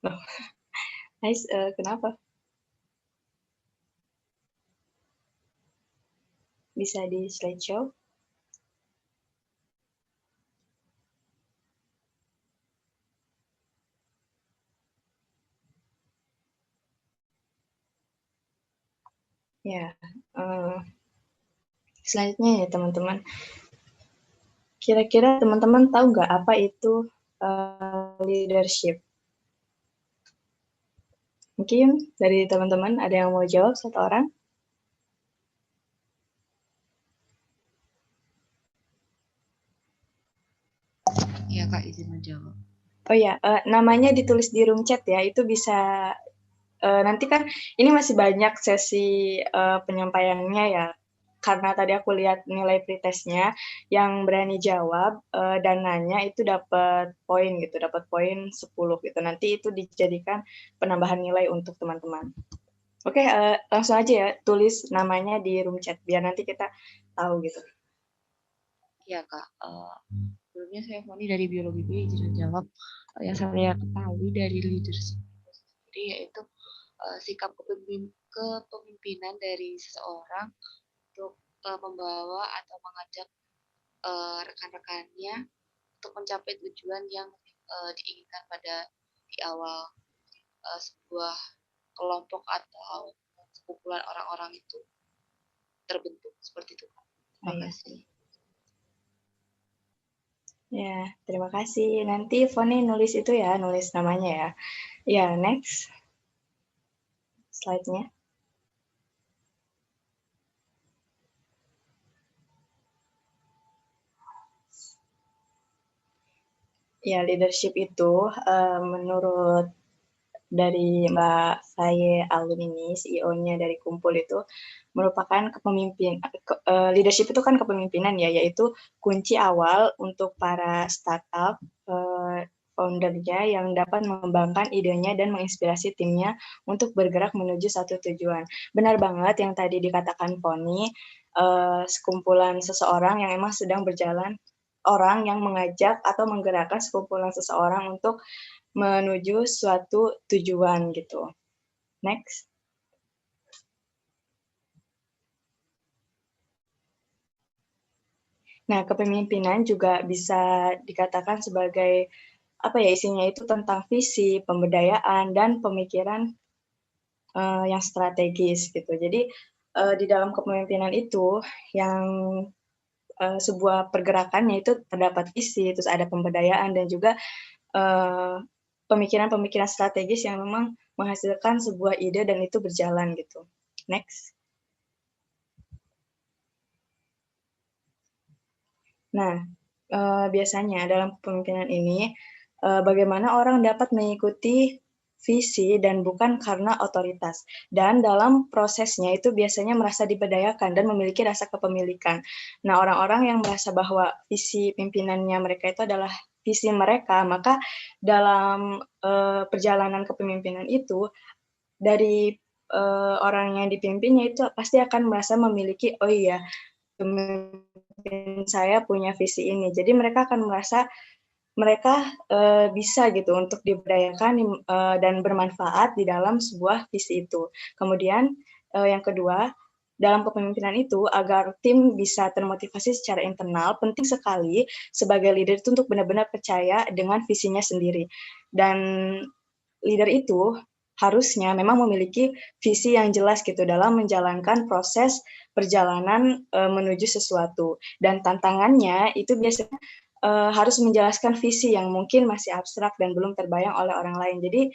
Oh. Nice, kenapa? Bisa di slideshow? Ya, selanjutnya ya teman-teman. Kira-kira teman-teman tahu nggak apa itu leadership? Mungkin dari teman-teman ada yang mau jawab satu orang? Iya Kak, izin menjawab. Oh ya, namanya ditulis di room chat ya, itu bisa nanti kan ini masih banyak sesi penyampaiannya ya, karena tadi aku lihat nilai pretestnya yang berani jawab dan nanya itu dapat poin gitu, dapat poin 10 gitu. Nanti itu dijadikan penambahan nilai untuk teman-teman. Oke, langsung aja ya tulis namanya di room chat biar nanti kita tahu gitu. Iya Kak, sebelumnya saya Foni dari Biologi B, izin menjawab. Yang saya ketahui dari leadership sendiri yaitu sikap kepemimpinan dari seseorang untuk membawa atau mengajak rekan-rekannya untuk mencapai tujuan yang diinginkan pada di awal sebuah kelompok atau sekumpulan orang-orang itu terbentuk seperti itu. Terima kasih. Ya, terima kasih. Nanti Foni nulis itu ya, nulis namanya ya. Ya, next. Slide-nya. Ya, leadership itu menurut dari Mbak Faye Alun ini, CEO-nya dari Kumpul itu, merupakan leadership itu kan kepemimpinan ya, yaitu kunci awal untuk para startup foundernya yang dapat mengembangkan idenya dan menginspirasi timnya untuk bergerak menuju satu tujuan. Benar banget yang tadi dikatakan Poni, sekumpulan seseorang yang emang sedang berjalan, orang yang mengajak atau menggerakkan sekumpulan seseorang untuk menuju suatu tujuan gitu. Next. Nah, kepemimpinan juga bisa dikatakan sebagai apa ya, isinya itu tentang visi, pemberdayaan, dan pemikiran yang strategis gitu. Jadi di dalam kepemimpinan itu yang sebuah pergerakannya itu terdapat visi, terus ada pemberdayaan dan juga pemikiran-pemikiran strategis yang memang menghasilkan sebuah ide dan itu berjalan gitu. Next. Nah, biasanya dalam kepemimpinan ini, bagaimana orang dapat mengikuti visi dan bukan karena otoritas. Dan dalam prosesnya itu biasanya merasa diberdayakan dan memiliki rasa kepemilikan. Nah, orang-orang yang merasa bahwa visi pimpinannya mereka itu adalah visi mereka, maka dalam perjalanan kepemimpinan itu, dari orang yang dipimpinnya itu pasti akan merasa memiliki, oh iya, pemimpin saya punya visi ini. Jadi mereka akan merasa mereka bisa gitu untuk diberdayakan dan bermanfaat di dalam sebuah visi itu. Kemudian yang kedua, dalam kepemimpinan itu agar tim bisa termotivasi secara internal, penting sekali sebagai leader itu untuk benar-benar percaya dengan visinya sendiri. Dan leader itu harusnya memang memiliki visi yang jelas gitu dalam menjalankan proses perjalanan menuju sesuatu. Dan tantangannya itu biasanya harus menjelaskan visi yang mungkin masih abstrak dan belum terbayang oleh orang lain. Jadi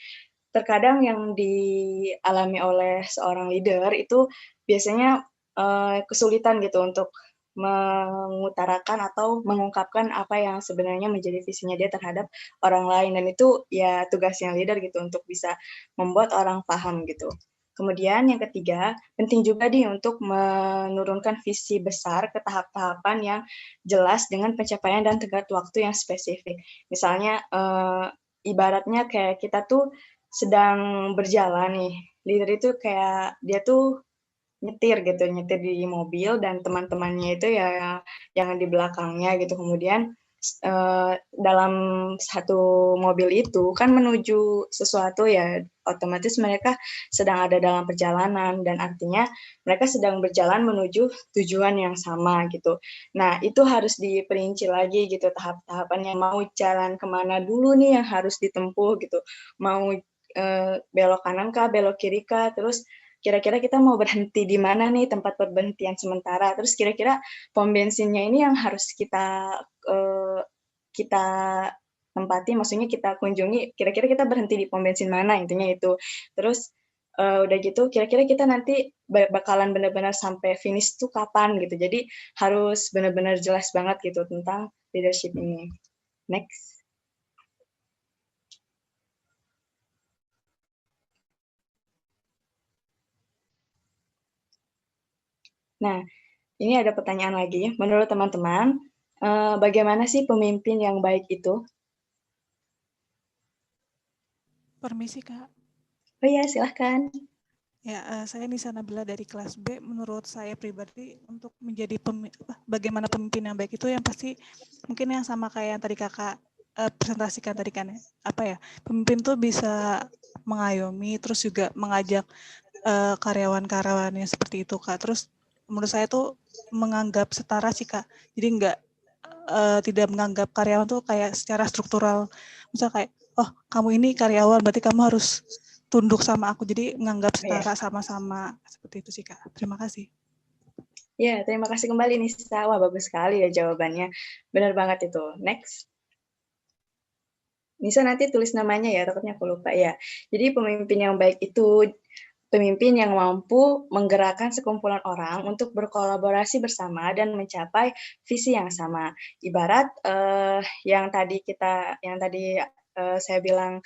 terkadang yang dialami oleh seorang leader itu biasanya kesulitan gitu untuk mengutarakan atau mengungkapkan apa yang sebenarnya menjadi visinya dia terhadap orang lain, dan itu ya tugasnya leader gitu untuk bisa membuat orang paham gitu. Kemudian yang ketiga, penting juga nih untuk menurunkan visi besar ke tahap-tahapan yang jelas dengan pencapaian dan tenggat waktu yang spesifik. Misalnya ibaratnya kayak kita tuh sedang berjalan nih, leader itu kayak dia tuh nyetir gitu, nyetir di mobil dan teman-temannya itu ya yang di belakangnya gitu. Kemudian dalam satu mobil itu kan menuju sesuatu ya, otomatis mereka sedang ada dalam perjalanan dan artinya mereka sedang berjalan menuju tujuan yang sama gitu. Nah, itu harus diperinci lagi gitu tahap-tahapannya, mau jalan kemana dulu nih yang harus ditempuh gitu. Mau belok kanan kah, belok kiri kah, terus kira-kira kita mau berhenti di mana nih tempat perberhentian sementara, terus kira-kira pom bensinnya ini yang harus kita tempati, maksudnya kita kunjungi, kira-kira kita berhenti di pom bensin mana, intinya itu. Terus udah gitu, kira-kira kita nanti bakalan benar-benar sampai finish tuh kapan gitu. Jadi harus benar-benar jelas banget gitu tentang leadership ini. Next. Nah, ini ada pertanyaan lagi. Menurut teman-teman, bagaimana sih pemimpin yang baik itu? Permisi, Kak. Oh iya, silahkan. Ya, saya Nisa Nabila dari kelas B. Menurut saya pribadi, untuk menjadi bagaimana pemimpin yang baik itu yang pasti mungkin yang sama kayak yang tadi Kakak presentasikan tadi kan ya. Apa ya, pemimpin tuh bisa mengayomi, terus juga mengajak karyawan-karyawannya seperti itu, Kak. Terus menurut saya tuh menganggap setara sih, Kak. Jadi tidak menganggap karyawan tuh kayak secara struktural. Misal kayak, oh kamu ini karyawan, berarti kamu harus tunduk sama aku. Jadi menganggap setara sama-sama. Seperti itu sih, Kak. Terima kasih. Ya, terima kasih kembali Nisa. Wah, bagus sekali ya jawabannya. Benar banget itu. Next. Nisa nanti tulis namanya ya, takutnya aku lupa ya. Jadi pemimpin yang baik itu pemimpin yang mampu menggerakkan sekumpulan orang untuk berkolaborasi bersama dan mencapai visi yang sama. Ibarat yang tadi saya bilang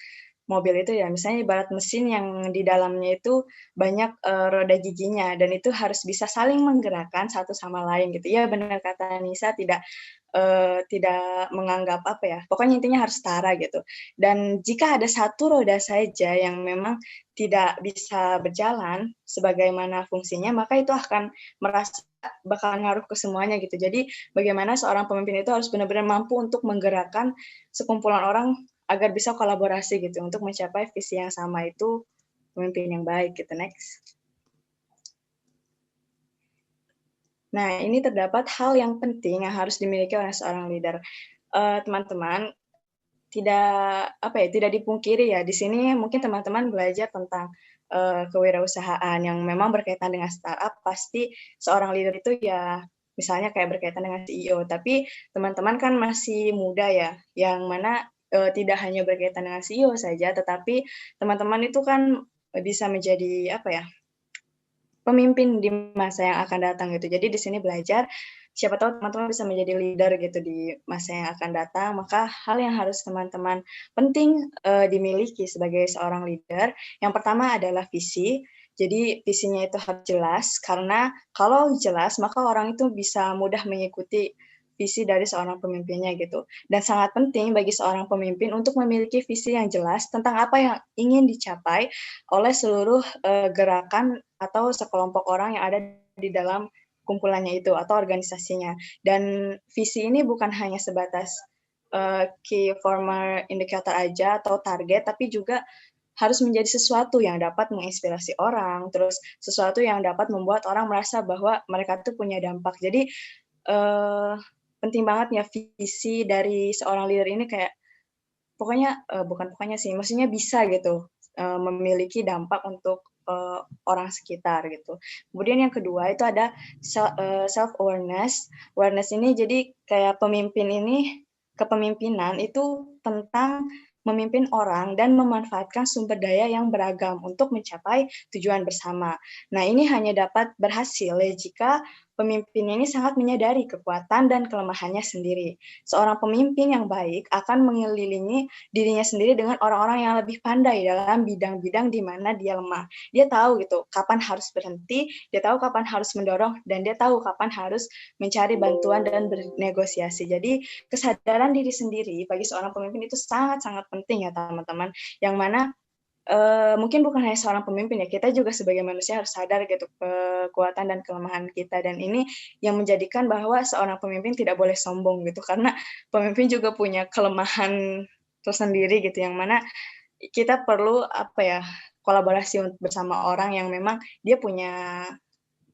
mobil itu ya, misalnya ibarat mesin yang di dalamnya itu banyak roda giginya, dan itu harus bisa saling menggerakkan satu sama lain gitu. Ya benar kata Nisa, tidak menganggap apa ya, pokoknya intinya harus setara gitu. Dan jika ada satu roda saja yang memang tidak bisa berjalan sebagaimana fungsinya, maka itu akan merasa bakal ngaruh ke semuanya gitu. Jadi bagaimana seorang pemimpin itu harus benar-benar mampu untuk menggerakkan sekumpulan orang agar bisa kolaborasi gitu untuk mencapai visi yang sama, itu pemimpin yang baik gitu. Next. Nah, ini terdapat hal yang penting yang harus dimiliki oleh seorang leader. Teman-teman, tidak dipungkiri ya, di sini mungkin teman-teman belajar tentang kewirausahaan yang memang berkaitan dengan startup, pasti seorang leader itu ya misalnya kayak berkaitan dengan CEO, tapi teman-teman kan masih muda ya, yang mana tidak hanya berkaitan dengan CEO saja, tetapi teman-teman itu kan bisa menjadi pemimpin di masa yang akan datang gitu. Jadi di sini belajar, siapa tahu teman-teman bisa menjadi leader gitu di masa yang akan datang, maka hal yang harus teman-teman penting dimiliki sebagai seorang leader, yang pertama adalah visi. Jadi visinya itu harus jelas, karena kalau jelas maka orang itu bisa mudah mengikuti visi dari seorang pemimpinnya gitu. Dan sangat penting bagi seorang pemimpin untuk memiliki visi yang jelas tentang apa yang ingin dicapai oleh seluruh gerakan atau sekelompok orang yang ada di dalam kumpulannya itu atau organisasinya. Dan visi ini bukan hanya sebatas key performer indicator aja atau target, tapi juga harus menjadi sesuatu yang dapat menginspirasi orang, terus sesuatu yang dapat membuat orang merasa bahwa mereka tuh punya dampak. Jadi penting banget ya visi dari seorang leader ini, kayak bukan pokoknya sih, maksudnya bisa gitu memiliki dampak untuk orang sekitar gitu. Kemudian yang kedua itu ada self awareness. Awareness ini jadi kayak kepemimpinan itu tentang memimpin orang dan memanfaatkan sumber daya yang beragam untuk mencapai tujuan bersama. Nah, ini hanya dapat berhasil ya jika pemimpinnya ini sangat menyadari kekuatan dan kelemahannya sendiri. Seorang pemimpin yang baik akan mengelilingi dirinya sendiri dengan orang-orang yang lebih pandai dalam bidang-bidang di mana dia lemah. Dia tahu gitu kapan harus berhenti, dia tahu kapan harus mendorong, dan dia tahu kapan harus mencari bantuan dan bernegosiasi. Jadi kesadaran diri sendiri bagi seorang pemimpin itu sangat-sangat penting ya teman-teman, yang mana mungkin bukan hanya seorang pemimpin ya, kita juga sebagai manusia harus sadar gitu kekuatan dan kelemahan kita, dan ini yang menjadikan bahwa seorang pemimpin tidak boleh sombong gitu, karena pemimpin juga punya kelemahan tersendiri gitu, yang mana kita perlu kolaborasi bersama orang yang memang dia punya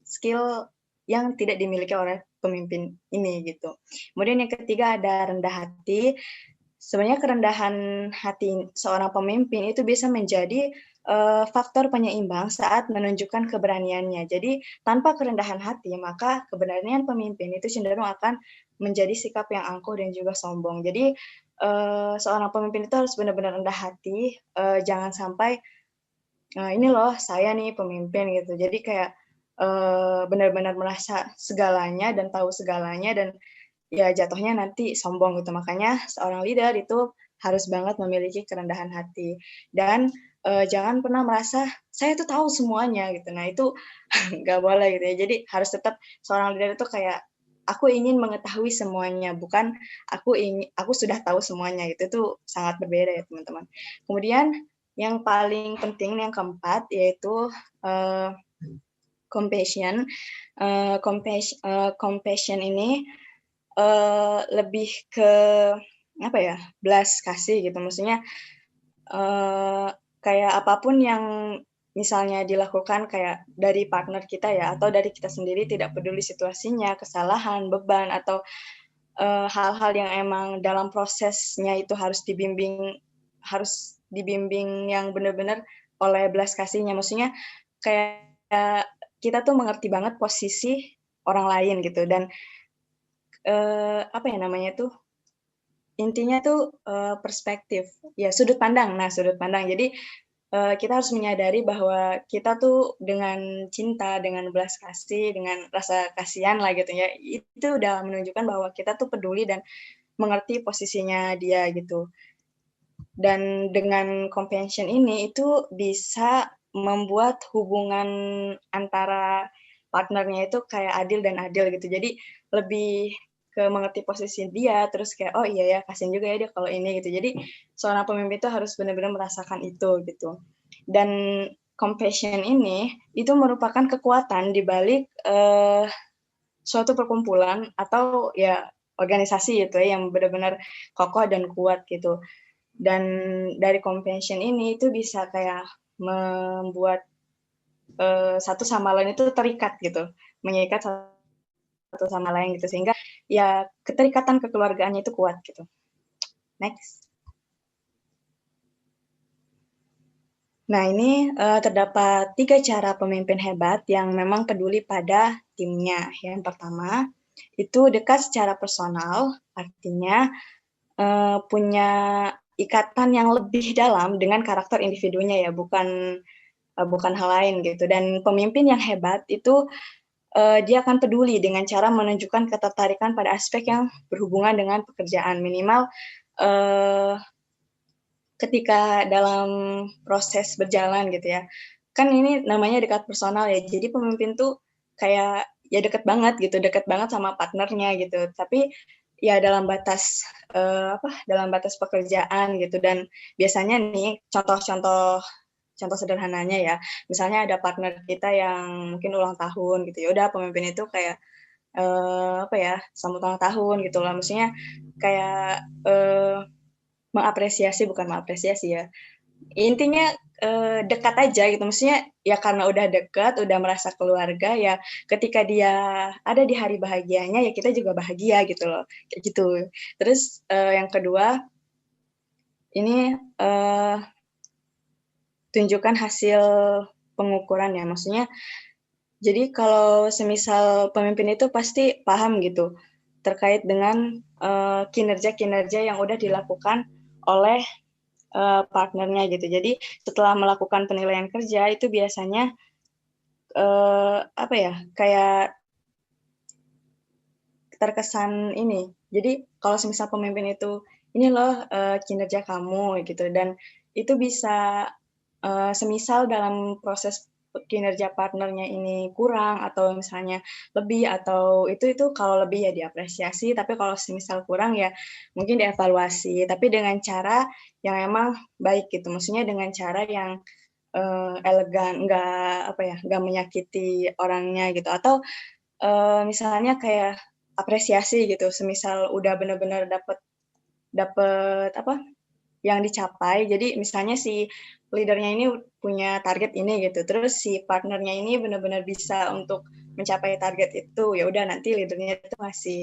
skill yang tidak dimiliki oleh pemimpin ini gitu. Kemudian yang ketiga ada rendah hati. Sebenarnya kerendahan hati seorang pemimpin itu bisa menjadi faktor penyeimbang saat menunjukkan keberaniannya. Jadi tanpa kerendahan hati, maka keberanian pemimpin itu cenderung akan menjadi sikap yang angkuh dan juga sombong. Jadi seorang pemimpin itu harus benar-benar rendah hati, jangan sampai ini loh saya nih pemimpin gitu. Jadi kayak benar-benar merasa segalanya dan tahu segalanya, dan ya jatuhnya nanti sombong gitu. Makanya seorang leader itu harus banget memiliki kerendahan hati, dan jangan pernah merasa saya tuh tahu semuanya gitu. Nah itu nggak boleh gitu ya. Jadi harus tetap seorang leader itu kayak aku ingin mengetahui semuanya, bukan aku sudah tahu semuanya. Itu tuh sangat berbeda ya teman-teman. Kemudian yang paling penting yang keempat yaitu compassion. Compassion ini lebih ke belas kasih gitu. Maksudnya kayak apapun yang misalnya dilakukan kayak dari partner kita ya, atau dari kita sendiri, tidak peduli situasinya, kesalahan, beban, atau hal-hal yang emang dalam prosesnya itu harus dibimbing yang benar-benar oleh belas kasihnya. Maksudnya kayak kita tuh mengerti banget posisi orang lain gitu, dan intinya tuh perspektif ya, sudut pandang. Nah, sudut pandang. Jadi kita harus menyadari bahwa kita tuh dengan cinta, dengan belas kasih, dengan rasa kasihan lah gitu ya, itu udah menunjukkan bahwa kita tuh peduli dan mengerti posisinya dia gitu. Dan dengan compassion ini itu bisa membuat hubungan antara partnernya itu kayak adil dan adil gitu. Jadi lebih ke mengerti posisi dia, terus kayak oh iya ya kasihan juga ya dia kalau ini gitu. Jadi seorang pemimpin itu harus benar-benar merasakan itu gitu. Dan compassion ini itu merupakan kekuatan di balik suatu perkumpulan atau ya organisasi gitu ya yang benar-benar kokoh dan kuat gitu. Dan dari compassion ini itu bisa kayak membuat satu sama lain itu terikat gitu, mengikat satu sama lain gitu sehingga ya keterikatan kekeluargaannya itu kuat gitu. Next. Nah ini terdapat 3 cara pemimpin hebat yang memang peduli pada timnya. Yang pertama itu dekat secara personal, artinya punya ikatan yang lebih dalam dengan karakter individunya ya, bukan hal lain gitu. Dan pemimpin yang hebat itu dia akan peduli dengan cara menunjukkan ketertarikan pada aspek yang berhubungan dengan pekerjaan minimal ketika dalam proses berjalan gitu ya. Kan ini namanya dekat personal ya. Jadi pemimpin tuh kayak ya deket banget gitu, deket banget sama partnernya gitu. Tapi ya dalam batas dalam batas pekerjaan gitu. Dan biasanya nih contoh sederhananya ya, misalnya ada partner kita yang mungkin ulang tahun gitu ya, udah pemimpin itu kayak sambut ulang tahun gitu lah, maksudnya kayak bukan mengapresiasi ya, intinya dekat aja gitu, maksudnya ya karena udah dekat, udah merasa keluarga ya, ketika dia ada di hari bahagianya ya kita juga bahagia gitu loh, kayak gitu. Terus yang kedua ini tunjukkan hasil pengukuran ya, maksudnya jadi kalau semisal pemimpin itu pasti paham gitu terkait dengan kinerja-kinerja yang udah dilakukan oleh partnernya gitu. Jadi setelah melakukan penilaian kerja itu biasanya kayak terkesan ini. Jadi kalau semisal pemimpin itu ini loh kinerja kamu gitu, dan itu bisa semisal dalam proses kinerja partnernya ini kurang atau misalnya lebih, atau itu kalau lebih ya diapresiasi, tapi kalau semisal kurang ya mungkin dievaluasi, tapi dengan cara yang emang baik gitu, maksudnya dengan cara yang elegan, nggak menyakiti orangnya gitu, atau misalnya kayak apresiasi gitu, semisal udah benar-benar dapet yang dicapai. Jadi misalnya si leadernya ini punya target ini gitu, terus si partnernya ini benar-benar bisa untuk mencapai target itu, ya udah nanti leadernya itu ngasih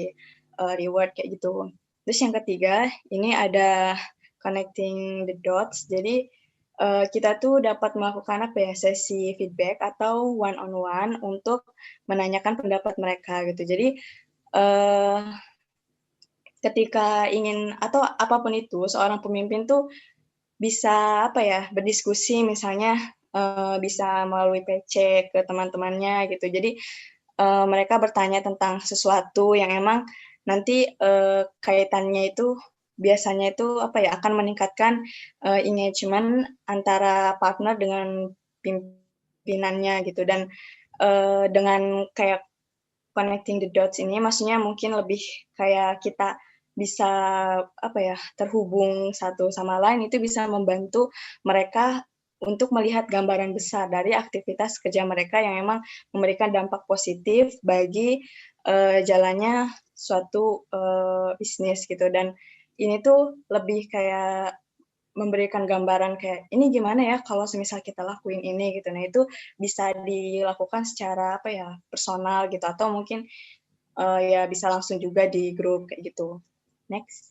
reward kayak gitu. Terus yang ketiga ini ada connecting the dots. Jadi kita tuh dapat melakukan sesi feedback atau one on one untuk menanyakan pendapat mereka gitu. Jadi ketika ingin atau apapun itu, seorang pemimpin tuh bisa berdiskusi, misalnya bisa melalui PC ke teman-temannya gitu. Jadi mereka bertanya tentang sesuatu yang emang nanti kaitannya itu biasanya itu akan meningkatkan engagement antara partner dengan pimpinannya gitu. Dan dengan kayak connecting the dots ini maksudnya mungkin lebih kayak kita bisa terhubung satu sama lain, itu bisa membantu mereka untuk melihat gambaran besar dari aktivitas kerja mereka yang memang memberikan dampak positif bagi jalannya suatu bisnis gitu. Dan ini tuh lebih kayak memberikan gambaran kayak ini gimana ya kalau semisal kita lakuin ini gitu. Nah itu bisa dilakukan secara personal gitu, atau mungkin ya bisa langsung juga di grup kayak gitu. Next.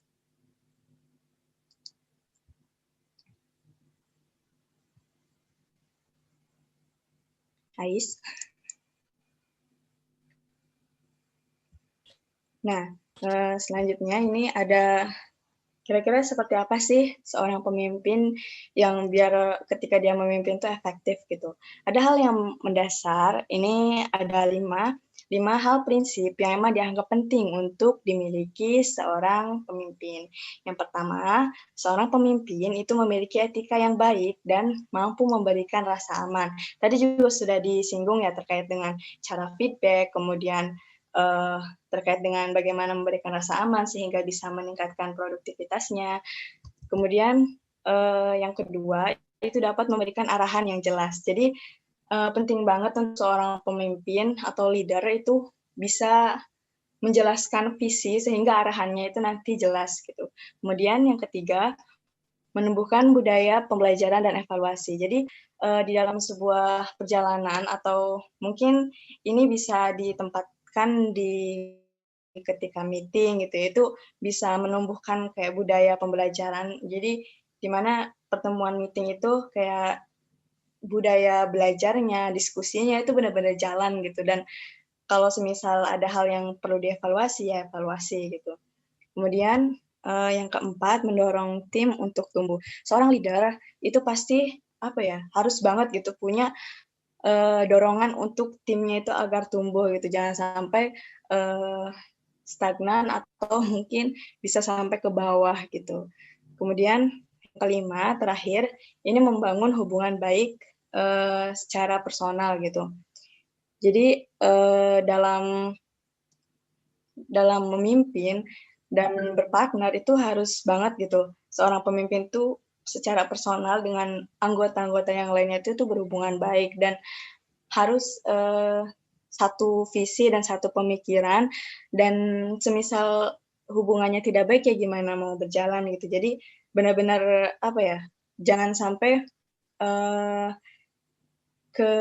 Ais. Nah, selanjutnya ini ada kira-kira seperti apa sih seorang pemimpin yang biar ketika dia memimpin itu efektif gitu. Ada hal yang mendasar, ini ada 5. 5 hal prinsip yang memang dianggap penting untuk dimiliki seorang pemimpin. Yang pertama, seorang pemimpin itu memiliki etika yang baik dan mampu memberikan rasa aman. Tadi juga sudah disinggung ya terkait dengan cara feedback, kemudian terkait dengan bagaimana memberikan rasa aman sehingga bisa meningkatkan produktivitasnya. Kemudian yang kedua, itu dapat memberikan arahan yang jelas. Jadi penting banget untuk seorang pemimpin atau leader itu bisa menjelaskan visi sehingga arahannya itu nanti jelas gitu. Kemudian yang ketiga, menumbuhkan budaya pembelajaran dan evaluasi. Jadi di dalam sebuah perjalanan atau mungkin ini bisa ditempatkan di ketika meeting gitu ya, itu bisa menumbuhkan kayak budaya pembelajaran. Jadi di mana pertemuan meeting itu kayak budaya belajarnya, diskusinya itu benar-benar jalan gitu. Dan kalau semisal ada hal yang perlu dievaluasi, ya evaluasi gitu. Kemudian yang keempat, mendorong tim untuk tumbuh. Seorang leader itu pasti harus banget gitu punya dorongan untuk timnya itu agar tumbuh gitu. Jangan sampai stagnan atau mungkin bisa sampai ke bawah gitu. Kemudian yang kelima, terakhir, ini membangun hubungan baik secara personal gitu. Jadi dalam memimpin dan berpartner itu harus banget gitu. Seorang pemimpin itu secara personal dengan anggota-anggota yang lainnya itu berhubungan baik dan harus satu visi dan satu pemikiran, dan semisal hubungannya tidak baik ya gimana mau berjalan gitu. Jadi benar-benar jangan sampai ke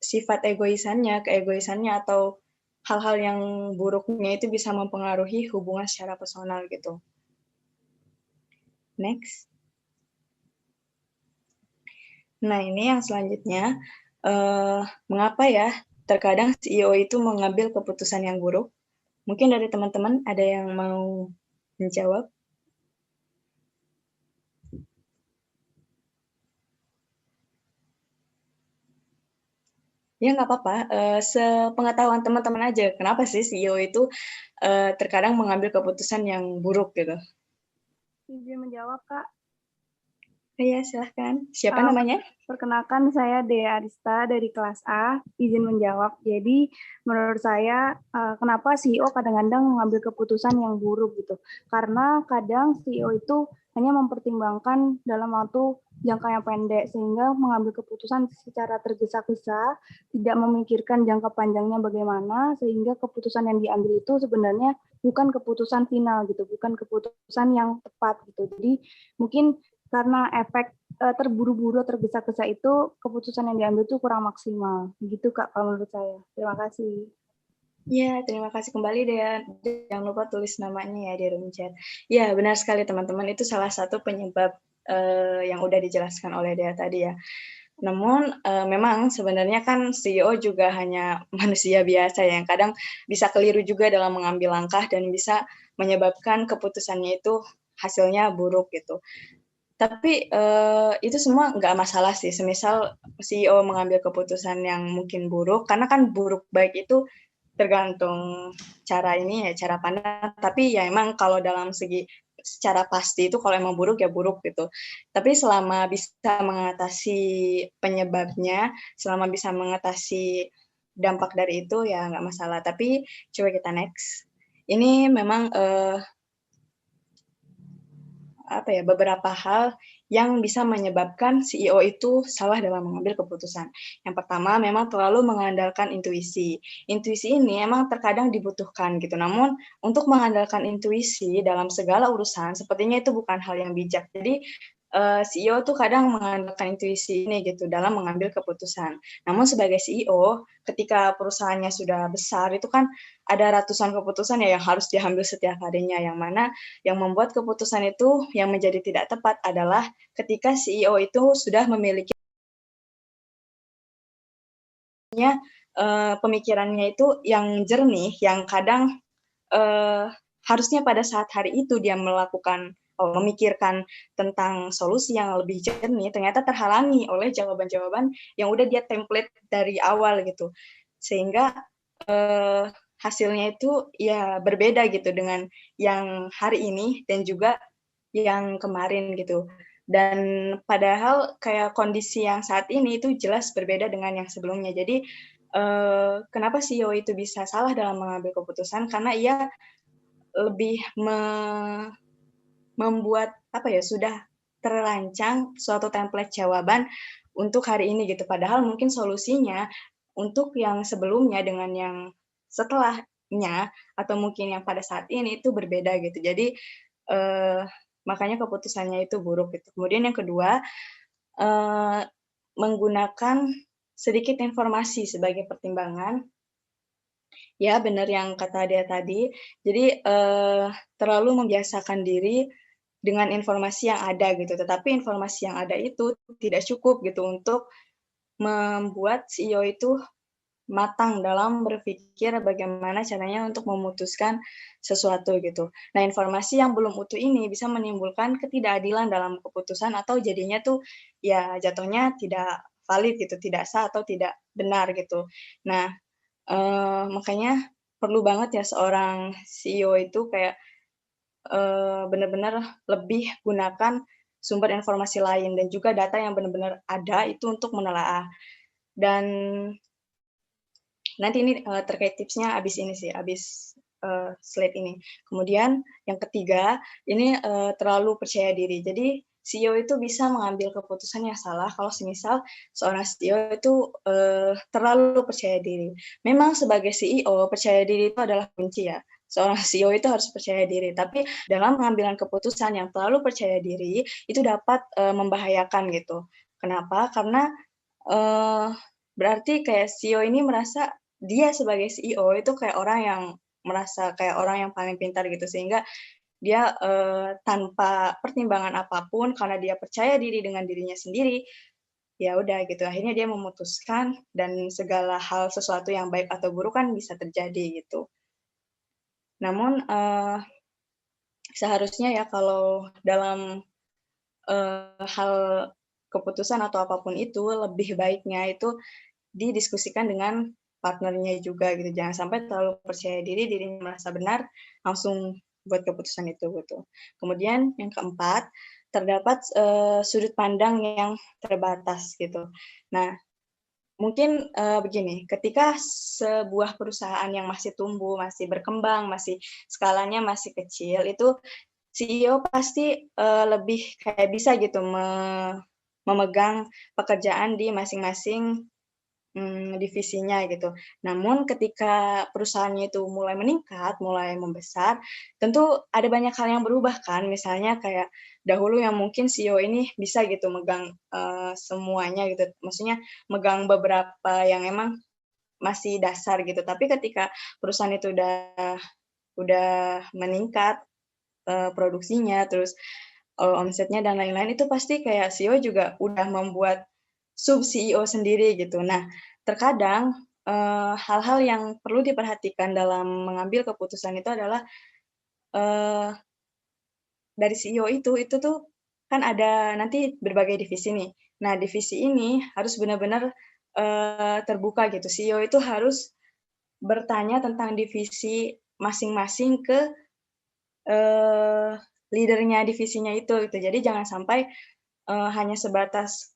sifat keegoisannya atau hal-hal yang buruknya itu bisa mempengaruhi hubungan secara personal gitu. Next. Nah, ini yang selanjutnya, mengapa ya terkadang CEO itu mengambil keputusan yang buruk? Mungkin dari teman-teman ada yang mau menjawab? Ya, nggak apa-apa. Sepengetahuan teman-teman aja, kenapa sih CEO itu terkadang mengambil keputusan yang buruk gitu? Izin menjawab, Kak. Iya, silahkan. Siapa namanya? Perkenalkan, saya Dea Arista dari kelas A. Izin menjawab. Jadi, menurut saya, kenapa CEO kadang-kadang mengambil keputusan yang buruk gitu? Karena kadang CEO itu hanya mempertimbangkan dalam waktu jangka yang pendek, sehingga mengambil keputusan secara tergesa-gesa, tidak memikirkan jangka panjangnya bagaimana, sehingga keputusan yang diambil itu sebenarnya bukan keputusan final gitu, bukan keputusan yang tepat gitu. Jadi, mungkin karena efek terburu-buru, tergesa-gesa itu keputusan yang diambil itu kurang maksimal. Begitu Kak, kalau menurut saya. Terima kasih. Ya, terima kasih kembali Dea. Jangan lupa tulis namanya ya di room chat. Ya, benar sekali teman-teman. Itu salah satu penyebab yang udah dijelaskan oleh Dea tadi ya. Namun memang sebenarnya kan CEO juga hanya manusia biasa yang kadang bisa keliru juga dalam mengambil langkah dan bisa menyebabkan keputusannya itu hasilnya buruk gitu. Tapi itu semua nggak masalah sih, semisal CEO mengambil keputusan yang mungkin buruk, karena kan buruk baik itu tergantung cara pandang. Tapi ya emang kalau dalam segi secara pasti itu kalau emang buruk ya buruk gitu. Tapi selama bisa mengatasi penyebabnya, selama bisa mengatasi dampak dari itu ya nggak masalah. Tapi coba kita next. Ini memang beberapa hal yang bisa menyebabkan CEO itu salah dalam mengambil keputusan. Yang pertama, memang terlalu mengandalkan intuisi. Intuisi ini emang terkadang dibutuhkan gitu. Namun, untuk mengandalkan intuisi dalam segala urusan, sepertinya itu bukan hal yang bijak. Jadi, CEO tuh kadang mengandalkan intuisi ini gitu dalam mengambil keputusan. Namun sebagai CEO, ketika perusahaannya sudah besar, itu kan ada ratusan keputusan ya yang harus diambil setiap harinya, yang mana yang membuat keputusan itu yang menjadi tidak tepat adalah ketika CEO itu sudah memiliki pemikirannya itu yang jernih, yang kadang harusnya pada saat hari itu dia memikirkan tentang solusi yang lebih jernih, ternyata terhalangi oleh jawaban-jawaban yang udah dia template dari awal gitu. Sehingga hasilnya itu ya berbeda gitu dengan yang hari ini dan juga yang kemarin gitu. Dan padahal kayak kondisi yang saat ini itu jelas berbeda dengan yang sebelumnya. Jadi kenapa CEO itu bisa salah dalam mengambil keputusan? Karena ia lebih membuat sudah terancang suatu template jawaban untuk hari ini gitu. Padahal mungkin solusinya untuk yang sebelumnya dengan yang setelahnya atau mungkin yang pada saat ini itu berbeda gitu. Jadi makanya keputusannya itu buruk gitu. Kemudian yang kedua, menggunakan sedikit informasi sebagai pertimbangan. Ya, benar yang kata dia tadi. Jadi terlalu membiasakan diri dengan informasi yang ada gitu. Tetapi informasi yang ada itu tidak cukup gitu untuk membuat CEO itu matang dalam berpikir bagaimana caranya untuk memutuskan sesuatu gitu. Nah, informasi yang belum utuh ini bisa menimbulkan ketidakadilan dalam keputusan atau jadinya tuh ya jatuhnya tidak valid gitu, tidak sah atau tidak benar gitu. Nah, makanya perlu banget ya seorang CEO itu kayak benar-benar lebih gunakan sumber informasi lain dan juga data yang benar-benar ada itu untuk menelaah. Dan nanti ini terkait tipsnya abis ini sih, abis slide ini. Kemudian yang ketiga, ini terlalu percaya diri. Jadi CEO itu bisa mengambil keputusan yang salah kalau semisal seorang CEO itu terlalu percaya diri. Memang sebagai CEO, percaya diri itu adalah kunci ya. Seorang CEO itu harus percaya diri, tapi dalam pengambilan keputusan yang terlalu percaya diri, itu dapat membahayakan gitu. Kenapa? Karena berarti kayak CEO ini merasa dia sebagai CEO itu kayak orang yang merasa kayak orang yang paling pintar gitu, sehingga dia tanpa pertimbangan apapun karena dia percaya diri dengan dirinya sendiri, ya udah gitu akhirnya dia memutuskan dan segala hal sesuatu yang baik atau buruk kan bisa terjadi gitu. Namun seharusnya ya kalau dalam hal keputusan atau apapun itu lebih baiknya itu didiskusikan dengan partnernya juga gitu. Jangan sampai terlalu percaya diri, dirinya merasa benar, langsung buat keputusan itu gitu. Kemudian yang keempat, terdapat sudut pandang yang terbatas gitu. Nah, mungkin begini, ketika sebuah perusahaan yang masih tumbuh, masih berkembang, masih skalanya masih kecil, itu CEO pasti lebih kayak bisa gitu memegang pekerjaan di masing-masing divisinya gitu. Namun ketika perusahaannya itu mulai meningkat, mulai membesar, tentu ada banyak hal yang berubah kan. Misalnya kayak dahulu yang mungkin CEO ini bisa gitu megang semuanya gitu. Maksudnya megang beberapa yang emang masih dasar gitu. Tapi ketika perusahaan itu udah meningkat produksinya, terus omsetnya dan lain-lain, itu pasti kayak CEO juga udah membuat sub CEO sendiri gitu. Nah, terkadang hal-hal yang perlu diperhatikan dalam mengambil keputusan itu adalah dari CEO itu tuh kan ada nanti berbagai divisi nih. Nah, divisi ini harus benar-benar terbuka gitu. CEO itu harus bertanya tentang divisi masing-masing ke leader-nya divisinya itu gitu. Jadi jangan sampai hanya sebatas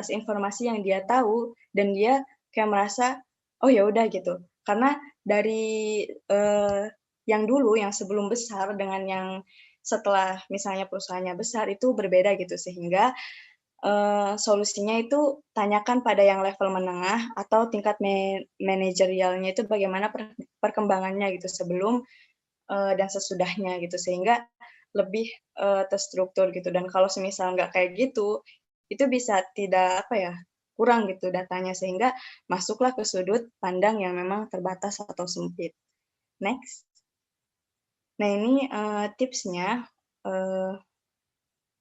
informasi yang dia tahu dan dia kayak merasa oh ya udah gitu. Karena dari yang dulu yang sebelum besar dengan yang setelah misalnya perusahaannya besar itu berbeda gitu, sehingga solusinya itu tanyakan pada yang level menengah atau tingkat manajerialnya itu bagaimana perkembangannya gitu sebelum dan sesudahnya gitu, sehingga lebih terstruktur gitu. Dan kalau semisal nggak kayak gitu, itu bisa tidak kurang gitu datanya, sehingga masuklah ke sudut pandang yang memang terbatas atau sempit. Next. Nah ini tipsnya,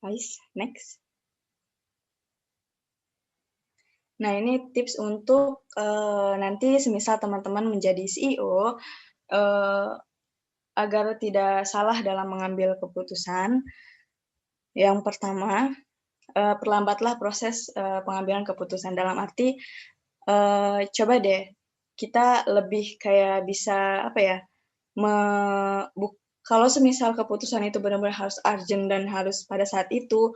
guys, next. Nah ini tips untuk nanti semisal teman-teman menjadi CEO, agar tidak salah dalam mengambil keputusan. Yang pertama, perlambatlah proses pengambilan keputusan. Dalam arti, coba deh kita lebih kayak bisa apa ya, kalau semisal keputusan itu benar-benar harus urgent dan harus pada saat itu,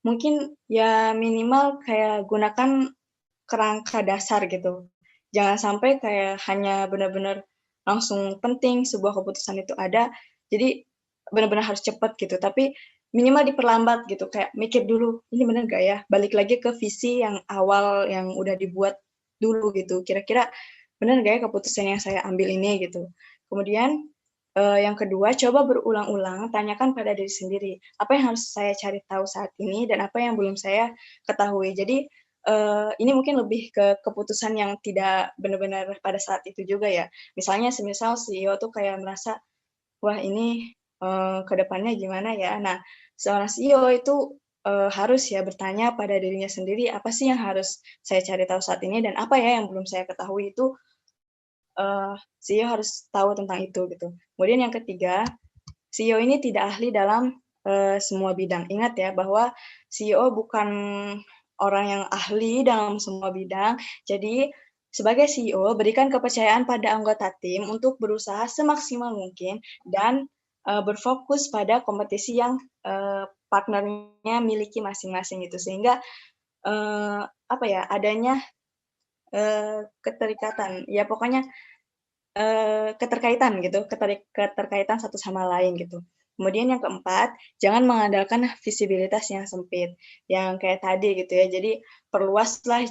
mungkin ya minimal kayak gunakan kerangka dasar gitu. Jangan sampai kayak hanya benar-benar langsung penting sebuah keputusan itu ada, jadi benar-benar harus cepat gitu, tapi minimal diperlambat gitu, kayak mikir dulu, ini benar nggak ya? Balik lagi ke visi yang awal yang udah dibuat dulu gitu, kira-kira benar nggak ya keputusan yang saya ambil ini gitu. Kemudian yang kedua, coba berulang-ulang tanyakan pada diri sendiri, apa yang harus saya cari tahu saat ini dan apa yang belum saya ketahui. Jadi ini mungkin lebih ke keputusan yang tidak benar-benar pada saat itu juga ya. Misalnya semisal CEO tuh kayak merasa, wah ini ke depannya gimana ya. Nah, seorang CEO itu harus ya bertanya pada dirinya sendiri, apa sih yang harus saya cari tahu saat ini dan apa ya yang belum saya ketahui itu CEO harus tahu tentang itu gitu. Kemudian yang ketiga, CEO ini tidak ahli dalam semua bidang. Ingat ya bahwa CEO bukan orang yang ahli dalam semua bidang. Jadi sebagai CEO, berikan kepercayaan pada anggota tim untuk berusaha semaksimal mungkin dan berfokus pada kompetisi yang partnernya miliki masing-masing itu, sehingga apa ya, adanya keterikatan. Ya pokoknya keterkaitan gitu, keterkaitan satu sama lain gitu. Kemudian yang keempat, jangan mengandalkan visibilitas yang sempit, yang kayak tadi gitu ya. Jadi perluaslah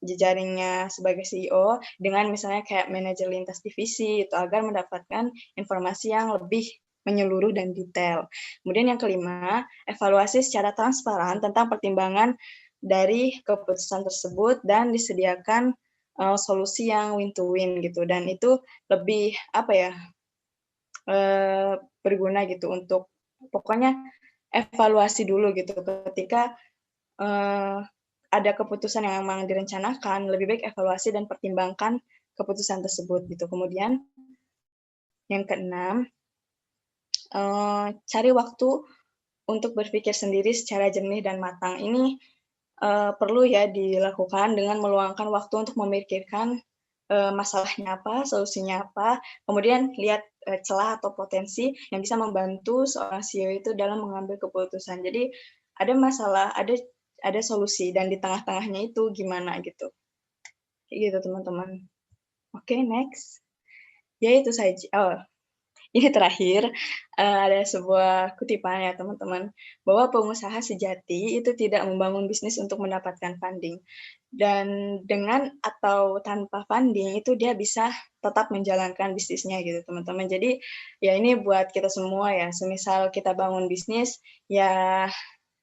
jejaringnya sebagai CEO dengan misalnya kayak manajer lintas divisi itu agar mendapatkan informasi yang lebih menyeluruh dan detail. Kemudian yang kelima, evaluasi secara transparan tentang pertimbangan dari keputusan tersebut dan disediakan solusi yang win to win gitu, dan itu lebih apa ya, berguna gitu untuk pokoknya evaluasi dulu gitu ketika ada keputusan yang memang direncanakan, lebih baik evaluasi dan pertimbangkan keputusan tersebut gitu. Kemudian yang keenam, cari waktu untuk berpikir sendiri secara jernih dan matang. Ini perlu ya dilakukan dengan meluangkan waktu untuk memikirkan masalahnya apa, solusinya apa, kemudian lihat celah atau potensi yang bisa membantu seorang CEO itu dalam mengambil keputusan. Jadi ada masalah, ada solusi, dan di tengah-tengahnya itu gimana gitu. Kayak gitu teman-teman. Oke, next. Ya itu saja. Oh, ini terakhir, ada sebuah kutipan ya teman-teman, bahwa pengusaha sejati itu tidak membangun bisnis untuk mendapatkan funding. Dan dengan atau tanpa funding itu dia bisa tetap menjalankan bisnisnya gitu teman-teman. Jadi ya ini buat kita semua ya, semisal kita bangun bisnis, ya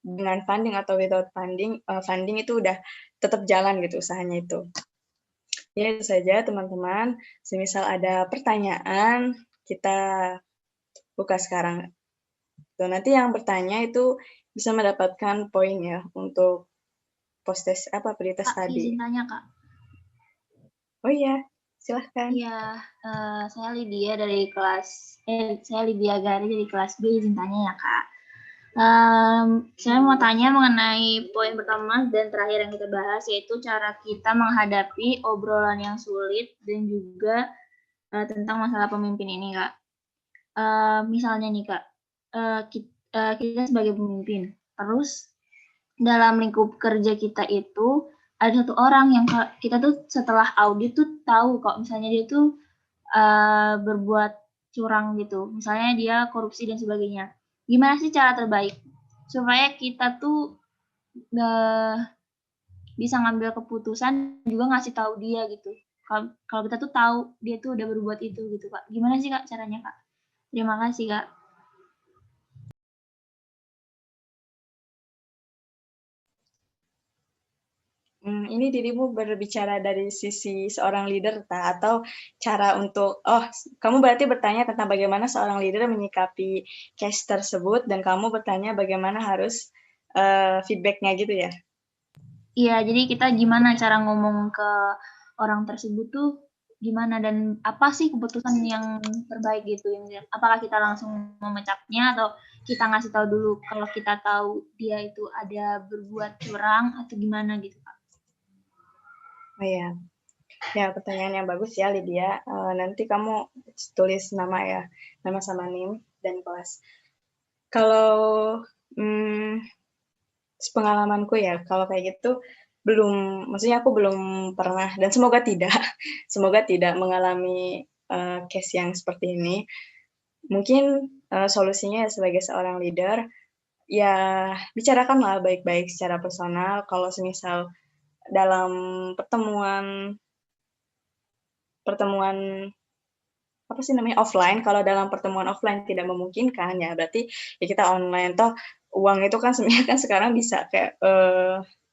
dengan funding atau without funding, funding itu udah tetap jalan gitu usahanya itu. Ya itu saja teman-teman, semisal ada pertanyaan, kita buka sekarang. Tuh, nanti yang bertanya itu bisa mendapatkan poin ya untuk postes prioritas Kak, tadi. izin tanya, Kak. Oh iya, silahkan. Iya, saya Lydia dari saya Lydia Gari dari kelas B, izin tanya ya, Kak. Saya mau tanya mengenai poin pertama dan terakhir yang kita bahas, yaitu cara kita menghadapi obrolan yang sulit dan juga tentang masalah pemimpin ini, Kak. Misalnya nih, Kak, kita sebagai pemimpin, terus dalam lingkup kerja kita itu ada satu orang yang kita tuh setelah audit tuh tahu kok misalnya dia tuh berbuat curang gitu, misalnya dia korupsi dan sebagainya. Gimana sih cara terbaik supaya kita tuh bisa ngambil keputusan juga ngasih tahu dia gitu. Kalau kita tuh tahu dia tuh udah berbuat itu gitu, Kak. Gimana sih, Kak, caranya, Kak? Terima kasih, Kak. Ini dirimu berbicara dari sisi seorang leader atau cara untuk, kamu berarti bertanya tentang bagaimana seorang leader menyikapi case tersebut dan kamu bertanya bagaimana harus feedback-nya gitu ya? Iya, jadi kita gimana cara ngomong ke orang tersebut tuh gimana dan apa sih keputusan yang terbaik gitu, yang apakah kita langsung memecatnya atau kita ngasih tahu dulu kalau kita tahu dia itu ada berbuat curang atau gimana gitu, Kak? Oh ya, Ya, pertanyaan yang bagus ya, Lydia. Nanti kamu tulis nama ya, nama sama NIM dan kelas. Kalau pengalamanku ya, kalau kayak gitu maksudnya aku belum pernah dan semoga tidak mengalami case yang seperti ini. Mungkin solusinya ya sebagai seorang leader, ya bicarakanlah baik-baik secara personal. Kalau semisal dalam pertemuan apa sih namanya offline, kalau dalam pertemuan offline tidak memungkinkan ya berarti ya kita online. Toh uang itu kan sebenarnya kan sekarang bisa kayak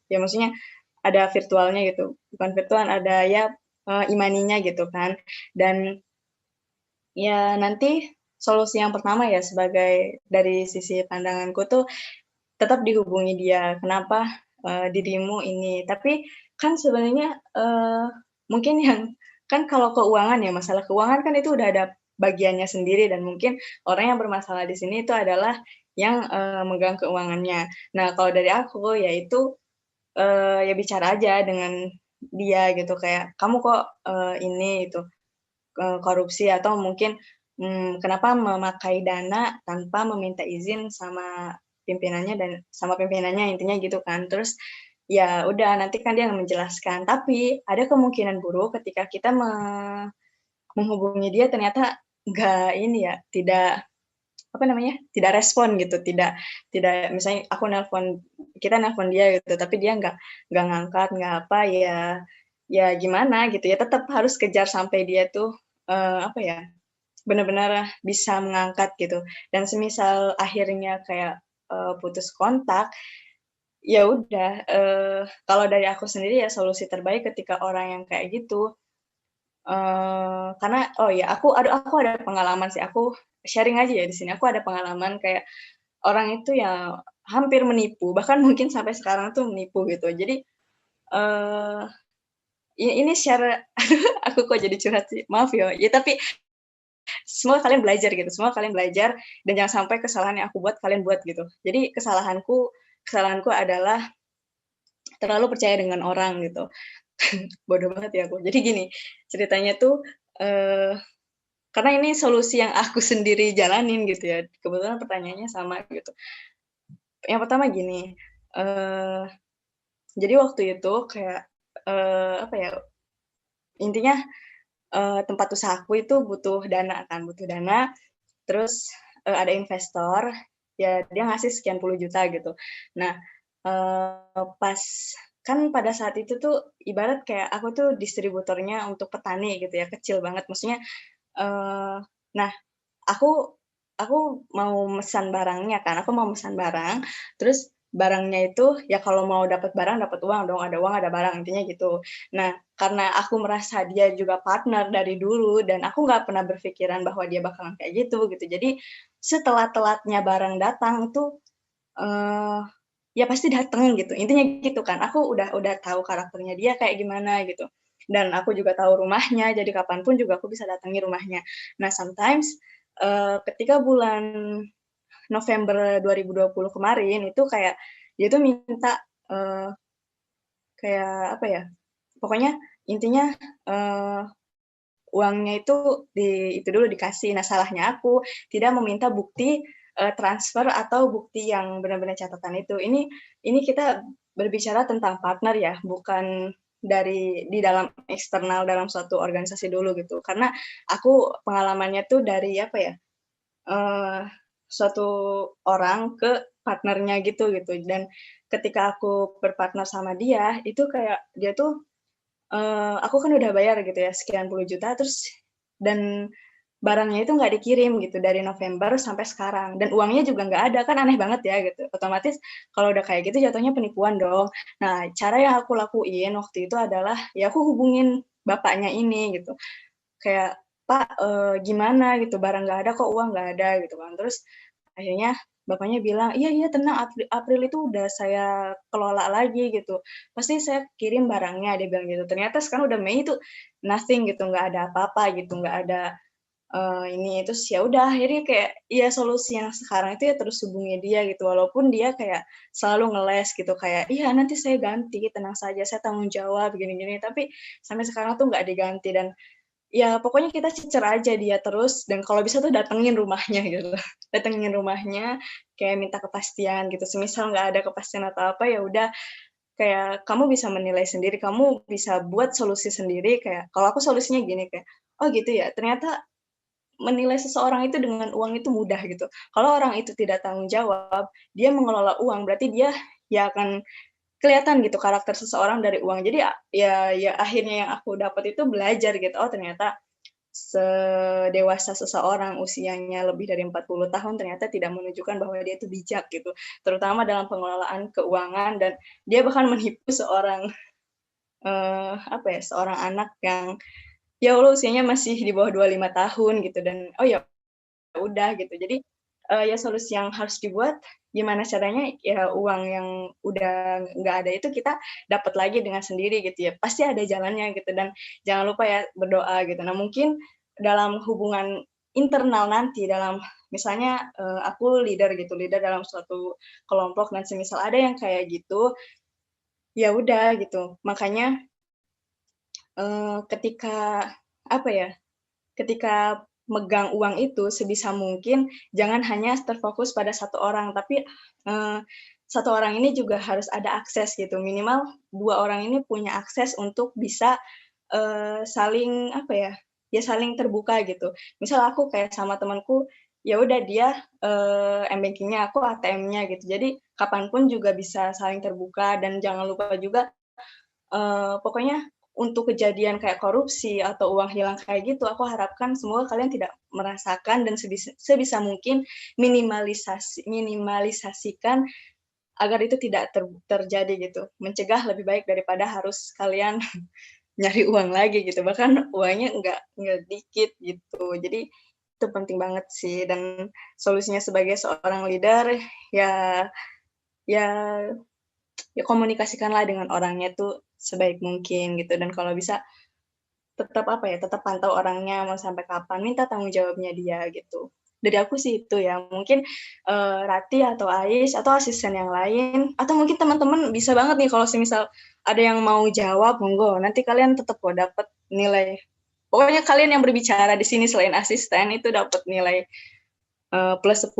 ya maksudnya ada virtualnya gitu, bukan virtual, ada ya e-money-nya gitu kan. Dan ya nanti solusi yang pertama ya sebagai dari sisi pandanganku tuh tetap dihubungi dia, kenapa dirimu ini. Tapi kan sebenarnya mungkin yang kan kalau keuangan ya, masalah keuangan kan itu udah ada bagiannya sendiri dan mungkin orang yang bermasalah di sini itu adalah yang megang keuangannya. Nah, kalau dari aku yaitu ya bicara aja dengan dia gitu kayak kamu kok ini itu korupsi atau mungkin kenapa memakai dana tanpa meminta izin sama pimpinannya intinya gitu kan. Terus ya udah nanti kan dia menjelaskan. Tapi ada kemungkinan buruk ketika kita menghubungi dia ternyata nggak ini ya, tidak respon gitu, tidak misalnya kita nelpon dia gitu, tapi dia nggak ngangkat, nggak apa, ya gimana gitu ya, tetap harus kejar sampai dia tuh, benar-benar bisa mengangkat gitu. Dan semisal akhirnya kayak, putus kontak, ya udah, kalau dari aku sendiri ya solusi terbaik ketika orang yang kayak gitu, karena aku ada pengalaman sih, aku sharing aja ya di sini. Aku ada pengalaman kayak orang itu ya hampir menipu, bahkan mungkin sampai sekarang tuh menipu gitu. Jadi, ini share aku kok jadi curhat sih, maaf ya. Ya tapi semoga kalian belajar gitu, dan jangan sampai kesalahan yang aku buat, kalian buat gitu. Jadi kesalahanku adalah terlalu percaya dengan orang gitu. Bodoh banget ya aku. Jadi gini, ceritanya tuh, karena ini solusi yang aku sendiri jalanin gitu ya, kebetulan pertanyaannya sama gitu. Yang pertama gini, jadi waktu itu kayak, intinya, tempat usahaku itu butuh dana, terus, ada investor, ya dia ngasih sekian puluh juta gitu. Nah, pas kan pada saat itu tuh ibarat kayak aku tuh distributornya untuk petani gitu ya, kecil banget, maksudnya, nah aku mau mesan barangnya kan, aku mau mesan barang, terus barangnya itu ya kalau mau dapat barang, dapat uang dong, ada uang, ada barang, intinya gitu. Nah, karena aku merasa dia juga partner dari dulu dan aku nggak pernah berpikiran bahwa dia bakalan kayak gitu. Jadi setelah-telatnya barang datang itu, ya pasti datang gitu, intinya gitu kan. Aku udah tahu karakternya dia kayak gimana gitu, dan aku juga tahu rumahnya, jadi kapan pun juga aku bisa datangi rumahnya. Nah, sometimes, ketika bulan November 2020 kemarin, itu kayak dia tuh minta, kayak apa ya, pokoknya intinya, uangnya itu dulu dikasih. Nah, salahnya aku tidak meminta bukti, transfer atau bukti yang benar-benar catatan itu. Ini kita berbicara tentang partner ya, bukan di dalam eksternal dalam suatu organisasi dulu gitu. Karena aku pengalamannya tuh dari apa ya, suatu orang ke partnernya gitu. Dan ketika aku berpartner sama dia, itu kayak dia tuh aku kan udah bayar gitu ya, sekian puluh juta, terus dan barangnya itu nggak dikirim gitu dari November sampai sekarang, dan uangnya juga nggak ada, kan aneh banget ya gitu. Otomatis kalau udah kayak gitu jatuhnya penipuan dong. Nah, cara yang aku lakuin waktu itu adalah, ya aku hubungin bapaknya ini gitu, kayak, "Pak, gimana gitu, barang nggak ada kok, uang nggak ada," gitu kan. Terus akhirnya bapaknya bilang, "Iya iya tenang, April itu udah saya kelola lagi gitu, pasti saya kirim barangnya," dia bilang gitu. Ternyata sekarang udah Mei itu nothing gitu, nggak ada apa-apa gitu, nggak ada, ini terus ya udah akhirnya kayak ya solusi yang sekarang itu ya terus hubungi dia gitu, walaupun dia kayak selalu ngeles gitu kayak iya nanti saya ganti, tenang saja saya tanggung jawab gini-gini, tapi sampai sekarang tuh nggak diganti. Dan ya pokoknya kita cicer aja dia terus, dan kalau bisa tuh datengin rumahnya gitu. Datengin rumahnya, kayak minta kepastian gitu. Semisal nggak ada kepastian atau apa, ya udah kayak kamu bisa menilai sendiri, kamu bisa buat solusi sendiri. Kayak kalau aku solusinya gini kayak, oh gitu ya, ternyata menilai seseorang itu dengan uang itu mudah gitu. Kalau orang itu tidak tanggung jawab, dia mengelola uang, berarti dia ya akan kelihatan gitu karakter seseorang dari uang. Jadi ya akhirnya yang aku dapat itu belajar gitu, oh ternyata sedewasa seseorang usianya lebih dari 40 tahun ternyata tidak menunjukkan bahwa dia itu bijak gitu, terutama dalam pengelolaan keuangan, dan dia bahkan menipu seorang seorang anak yang ya Allah usianya masih di bawah 25 tahun gitu. Dan oh ya udah gitu. Jadi ya solusi yang harus dibuat gimana caranya ya uang yang udah nggak ada itu kita dapat lagi dengan sendiri gitu ya. Pasti ada jalannya gitu, dan jangan lupa ya berdoa gitu. Nah, mungkin dalam hubungan internal nanti, dalam misalnya aku leader gitu, leader dalam suatu kelompok dan semisal ada yang kayak gitu, ya udah gitu. Makanya ketika apa ya? Ketika megang uang itu sebisa mungkin jangan hanya terfokus pada satu orang, tapi satu orang ini juga harus ada akses gitu. Minimal 2 orang ini punya akses untuk bisa saling saling terbuka gitu. Misal aku kayak sama temanku, ya udah dia m-banking-nya, aku ATM-nya gitu. Jadi kapanpun juga bisa saling terbuka, dan jangan lupa juga pokoknya untuk kejadian kayak korupsi atau uang hilang kayak gitu, aku harapkan semoga kalian tidak merasakan, dan sebisa mungkin minimalisasikan agar itu tidak terjadi gitu. Mencegah lebih baik daripada harus kalian nyari uang lagi gitu, bahkan uangnya nggak dikit gitu. Jadi itu penting banget sih, dan solusinya sebagai seorang leader ya ya ya komunikasikanlah dengan orangnya tuh sebaik mungkin gitu. Dan kalau bisa tetap tetap pantau orangnya mau sampai kapan, minta tanggung jawabnya dia gitu. Dari aku sih itu ya, mungkin Rati atau Ais atau asisten yang lain, atau mungkin teman-teman bisa banget nih kalau semisal ada yang mau jawab, monggo, nanti kalian tetap kok dapat nilai. Pokoknya kalian yang berbicara di sini selain asisten itu dapat nilai plus 10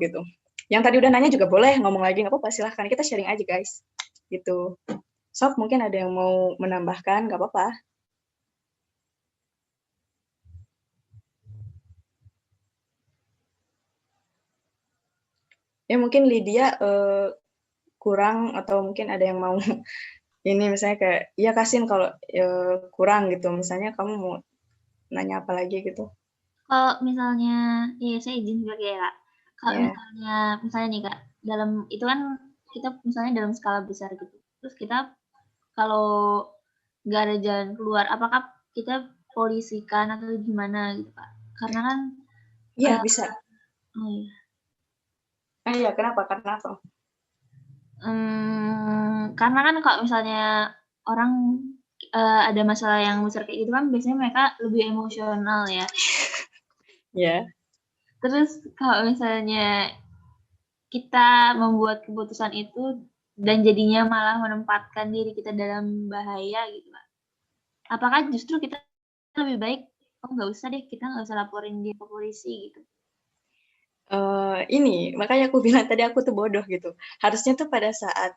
gitu. Yang tadi udah nanya juga boleh ngomong lagi, nggak apa-apa, silahkan, kita sharing aja guys gitu. Sob, mungkin ada yang mau menambahkan, nggak apa-apa. Ya mungkin Lydia kurang, atau mungkin ada yang mau ini misalnya kayak ya kasihin kalau kurang gitu, misalnya kamu mau nanya apa lagi gitu. Kalau misalnya, ya saya izin juga ya Kak. Kalau misalnya nih Kak, dalam itu kan kita misalnya dalam skala besar gitu. Terus kita kalau nggak ada jalan keluar, apakah kita polisikan atau gimana gitu Kak? Karena kan Iya, bisa. Oh iya. Iya, kenapa? Karena kan kalau misalnya orang ada masalah yang besar kayak gitu kan biasanya mereka lebih emosional ya. Ya. Terus kalau misalnya kita membuat keputusan itu dan jadinya malah menempatkan diri kita dalam bahaya gitu Kak. Apakah justru kita lebih baik, oh nggak usah deh, kita nggak usah laporin dia ke polisi gitu. Ini, makanya aku bilang tadi aku tuh bodoh gitu. Harusnya tuh pada saat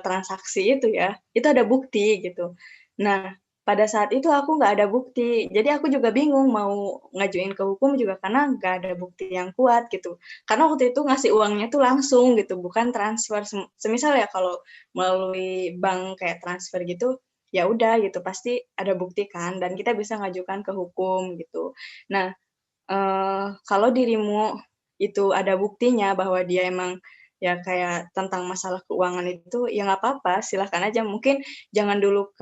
transaksi itu ya, itu ada bukti gitu. Nah, pada saat itu aku nggak ada bukti, jadi aku juga bingung mau ngajuin ke hukum juga karena nggak ada bukti yang kuat gitu. Karena waktu itu ngasih uangnya tuh langsung gitu, bukan transfer. Semisal ya kalau melalui bank kayak transfer gitu, ya udah gitu, pasti ada bukti kan, dan kita bisa ngajukan ke hukum gitu. Nah, kalau dirimu itu ada buktinya bahwa dia emang ya kayak tentang masalah keuangan itu, ya nggak apa-apa, silahkan aja. Mungkin jangan dulu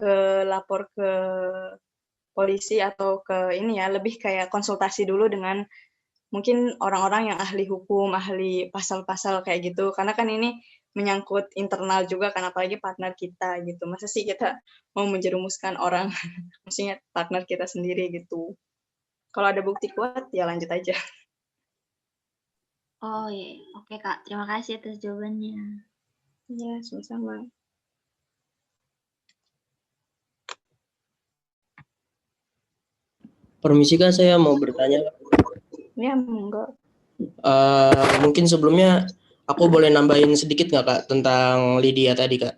lapor ke polisi atau ke ini ya, lebih kayak konsultasi dulu dengan mungkin orang-orang yang ahli hukum, ahli pasal-pasal kayak gitu. Karena kan ini menyangkut internal juga kan, apalagi partner kita gitu. Masa sih kita mau menjerumuskan orang, maksudnya partner kita sendiri gitu. Kalau ada bukti kuat, ya lanjut aja. Oh iya, oke Kak. Terima kasih atas jawabannya. Ya, sama-sama. Permisi Kak, saya mau bertanya. Ya, monggo. Mungkin sebelumnya aku boleh nambahin sedikit nggak Kak tentang Lydia tadi Kak?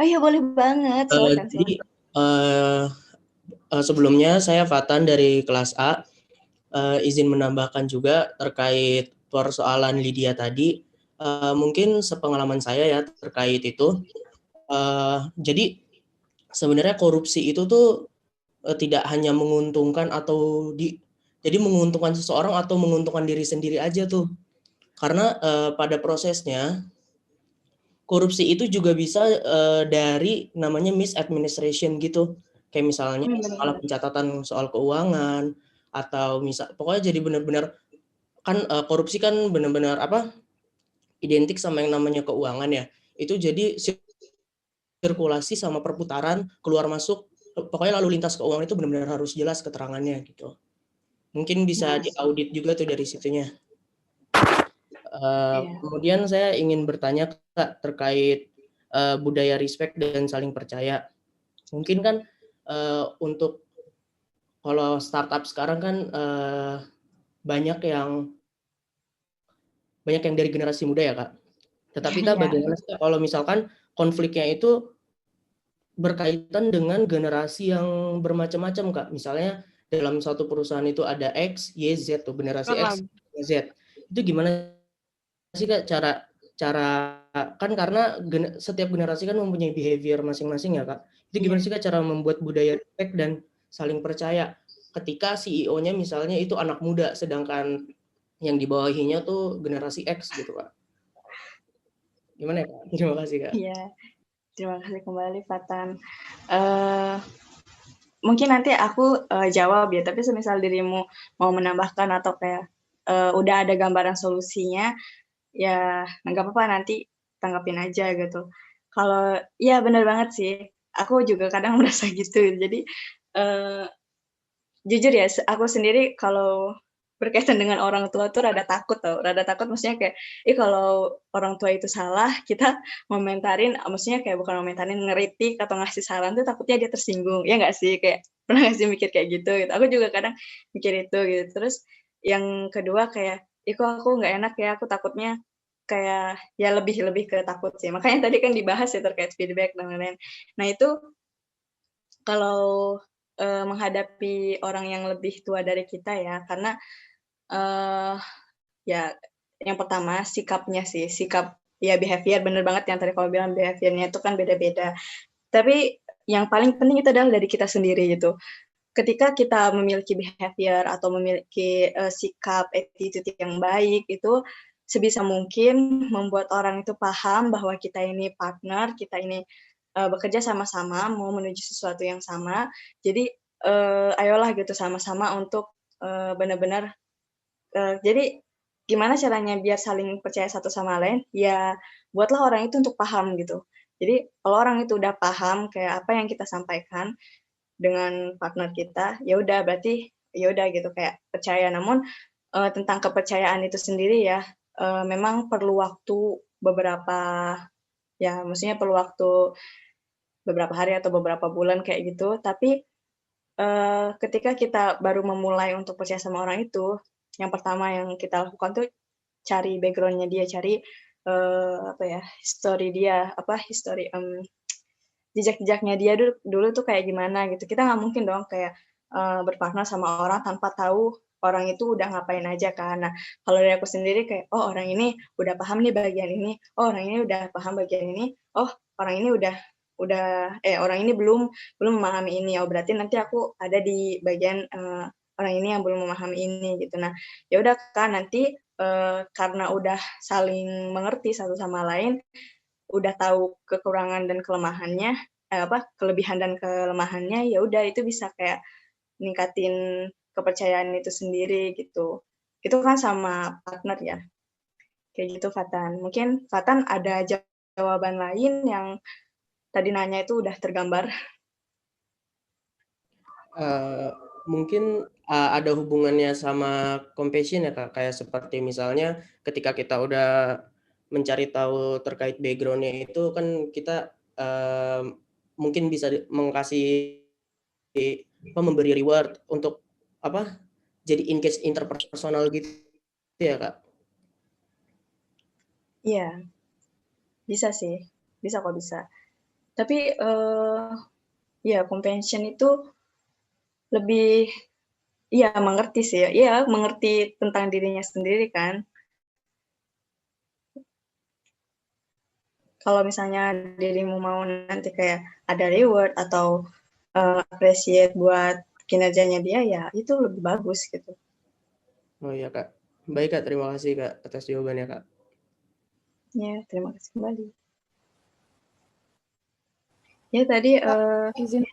Oh iya, boleh banget. Silakan. Jadi sebelumnya saya Fatan dari kelas A. Izin menambahkan juga terkait persoalan Lydia tadi. Mungkin sepengalaman saya ya terkait itu. Jadi sebenarnya korupsi itu tuh tidak hanya menguntungkan atau jadi menguntungkan seseorang atau menguntungkan diri sendiri aja tuh. Karena pada prosesnya korupsi itu juga bisa dari namanya misadministration gitu. Kayak misalnya salah pencatatan soal keuangan atau pokoknya jadi benar-benar kan korupsi kan benar-benar identik sama yang namanya keuangan ya. Itu jadi sirkulasi sama perputaran keluar masuk pokoknya lalu lintas keuangan itu benar-benar harus jelas keterangannya gitu. Mungkin bisa diaudit juga tuh dari situnya. Kemudian saya ingin bertanya Kak terkait budaya respect dan saling percaya. Mungkin kan untuk kalau startup sekarang kan banyak yang dari generasi muda ya Kak. Tetapi Kak bagaimana sih kalau misalkan konfliknya itu berkaitan dengan generasi yang bermacam-macam Kak. Misalnya dalam satu perusahaan itu ada X, Y, Z tuh generasi X, Y, Z. Itu gimana sih Kak cara kan karena setiap generasi kan mempunyai behavior masing-masing ya Kak. Itu gimana sih Kak cara membuat budaya respect dan saling percaya ketika CEO-nya misalnya itu anak muda sedangkan yang di bawahinya tuh generasi X gitu Kak. Gimana ya Kak? Terima kasih Kak. Iya, terima kasih kembali Fatan. Mungkin nanti aku jawab ya, tapi semisal dirimu mau menambahkan atau kayak udah ada gambaran solusinya, ya nggak apa-apa nanti tanggapin aja gitu. Kalau ya benar banget sih, aku juga kadang merasa gitu. Jadi jujur ya, aku sendiri kalau berkaitan dengan orang tua tuh rada takut tau. Rada takut maksudnya kayak, kalau orang tua itu salah, kita ngomentarin, maksudnya kayak bukan ngomentarin, ngeritik atau ngasih saran tuh takutnya dia tersinggung. Ya nggak sih? Kayak pernah nggak sih mikir kayak gitu? Aku juga kadang mikir itu gitu. Terus yang kedua kayak, kok aku nggak enak ya, aku takutnya kayak ya lebih ke takut sih. Makanya tadi kan dibahas ya terkait feedback dan lain-lain. Nah itu kalau menghadapi orang yang lebih tua dari kita ya, karena ya yang pertama sikapnya sih, sikap ya behavior, bener banget yang tadi kalau bilang behaviornya itu kan beda-beda. Tapi yang paling penting itu adalah dari kita sendiri gitu. Ketika kita memiliki behavior atau memiliki sikap, attitude yang baik, itu sebisa mungkin membuat orang itu paham bahwa kita ini partner, kita ini bekerja sama-sama, mau menuju sesuatu yang sama. Jadi, ayolah gitu sama-sama untuk benar-benar jadi gimana caranya biar saling percaya satu sama lain, ya buatlah orang itu untuk paham gitu. Jadi kalau orang itu udah paham kayak apa yang kita sampaikan dengan partner kita, ya udah berarti ya udah gitu kayak percaya. Namun tentang kepercayaan itu sendiri ya, memang perlu waktu beberapa ya maksudnya perlu waktu beberapa hari atau beberapa bulan kayak gitu. Tapi ketika kita baru memulai untuk percaya sama orang itu, yang pertama yang kita lakukan tuh cari background-nya dia, cari history dia, jejak-jejaknya dia dulu tuh kayak gimana gitu. Kita nggak mungkin dong kayak berpartner sama orang tanpa tahu orang itu udah ngapain aja kan. Nah, kalau dari aku sendiri kayak, oh orang ini udah paham nih bagian ini, oh orang ini udah paham bagian ini, oh orang ini orang ini belum memahami ini, oh berarti nanti aku ada di bagian orang ini yang belum memahami ini gitu. Nah, ya udah kan nanti karena udah saling mengerti satu sama lain, udah tahu kekurangan dan kelemahannya, kelebihan dan kelemahannya, ya udah itu bisa kayak ningkatin kepercayaan itu sendiri gitu. Itu kan sama partner ya. Kayak gitu Fatan. Mungkin Fatan ada jawaban lain yang tadi nanya itu udah tergambar. Mungkin ada hubungannya sama compassion ya Kak, kayak seperti misalnya ketika kita udah mencari tahu terkait background-nya itu kan kita mungkin bisa memberi reward untuk apa? Jadi engage interpersonal gitu ya Kak. Iya, bisa sih. Bisa kok bisa. Tapi ya compassion itu lebih mengerti sih ya. Iya, mengerti tentang dirinya sendiri kan. Kalau misalnya dirimu mau nanti kayak ada reward atau appreciate buat kinerjanya dia, ya itu lebih bagus gitu. Oh iya Kak. Baik Kak, terima kasih Kak atas jawabannya Kak. Ya, terima kasih kembali. Ya tadi izin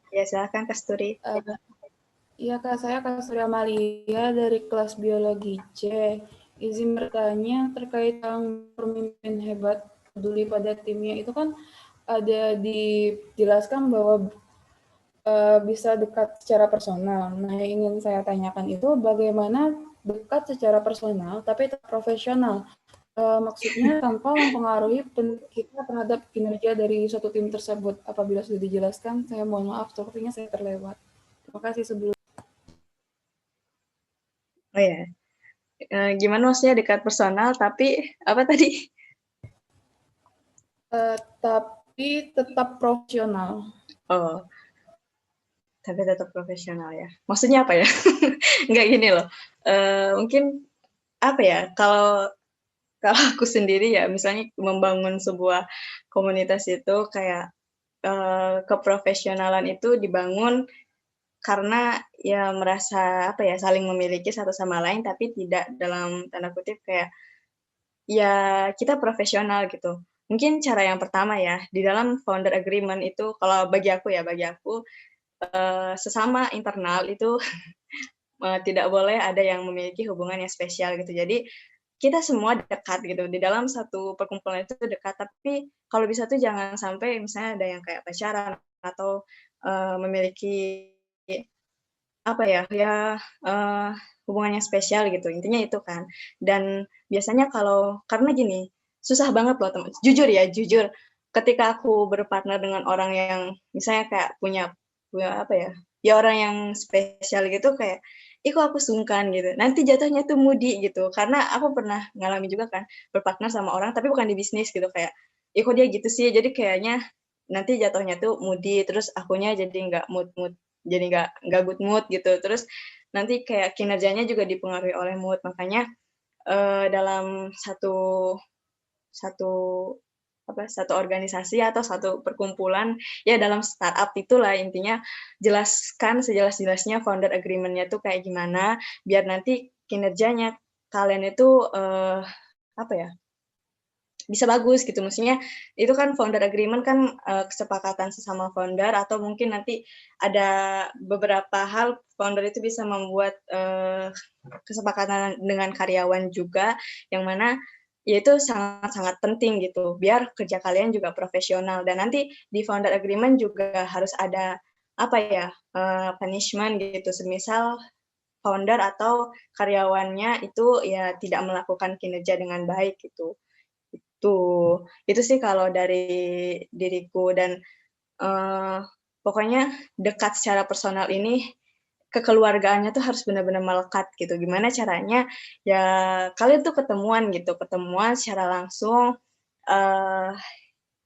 ya silakan Kasturi. Iya Kak, saya Kasturi Amalia dari kelas biologi C. Izin bertanya terkait yang pemimpin hebat peduli pada timnya itu kan ada dijelaskan bahwa bisa dekat secara personal. Nah, yang ingin saya tanyakan itu bagaimana dekat secara personal tapi tetap profesional. Maksudnya tanpa mempengaruhi kita terhadap kinerja dari suatu tim tersebut. Apabila sudah dijelaskan, saya mohon maaf, sepertinya saya terlewat. Terima kasih sebelumnya. Oh ya, gimana maksudnya dekat personal tapi apa tadi? Tapi tetap profesional. Oh, tapi tetap profesional ya. Maksudnya apa ya? Nggak gini loh. Mungkin apa ya? Kalau aku sendiri ya, misalnya membangun sebuah komunitas itu kayak keprofesionalan itu dibangun karena ya merasa apa ya saling memiliki satu sama lain, tapi tidak dalam tanda kutip kayak ya kita profesional gitu. Mungkin cara yang pertama ya di dalam founder agreement itu kalau bagi aku sesama internal itu tidak boleh ada yang memiliki hubungan yang spesial gitu. Jadi kita semua dekat gitu di dalam satu perkumpulan itu dekat, tapi kalau bisa tuh jangan sampai misalnya ada yang kayak pacaran atau memiliki apa ya hubungan yang spesial gitu, intinya itu kan. Dan biasanya karena gini, susah banget loh teman, jujur ketika aku berpartner dengan orang yang misalnya kayak punya apa ya orang yang spesial gitu kayak kok aku sungkan gitu. Nanti jatuhnya tuh moody gitu. Karena aku pernah ngalami juga kan berpartner sama orang tapi bukan di bisnis gitu kayak kok dia gitu sih. Jadi kayaknya nanti jatuhnya tuh moody terus akunya jadi nggak jadi nggak good mood gitu. Terus nanti kayak kinerjanya juga dipengaruhi oleh mood. Makanya dalam satu organisasi atau satu perkumpulan ya dalam startup itulah intinya jelaskan sejelas-jelasnya founder agreement-nya tuh kayak gimana biar nanti kinerjanya kalian itu apa ya bisa bagus gitu. Maksudnya itu kan founder agreement kan kesepakatan sesama founder atau mungkin nanti ada beberapa hal founder itu bisa membuat kesepakatan dengan karyawan juga yang mana ya itu sangat-sangat penting gitu biar kerja kalian juga profesional. Dan nanti di founder agreement juga harus ada apa ya punishment gitu, semisal founder atau karyawannya itu ya tidak melakukan kinerja dengan baik gitu. Itu sih kalau dari diriku. Dan pokoknya dekat secara personal ini kekeluargaannya tuh harus benar-benar melekat gitu. Gimana caranya ya kalian tuh ketemuan secara langsung,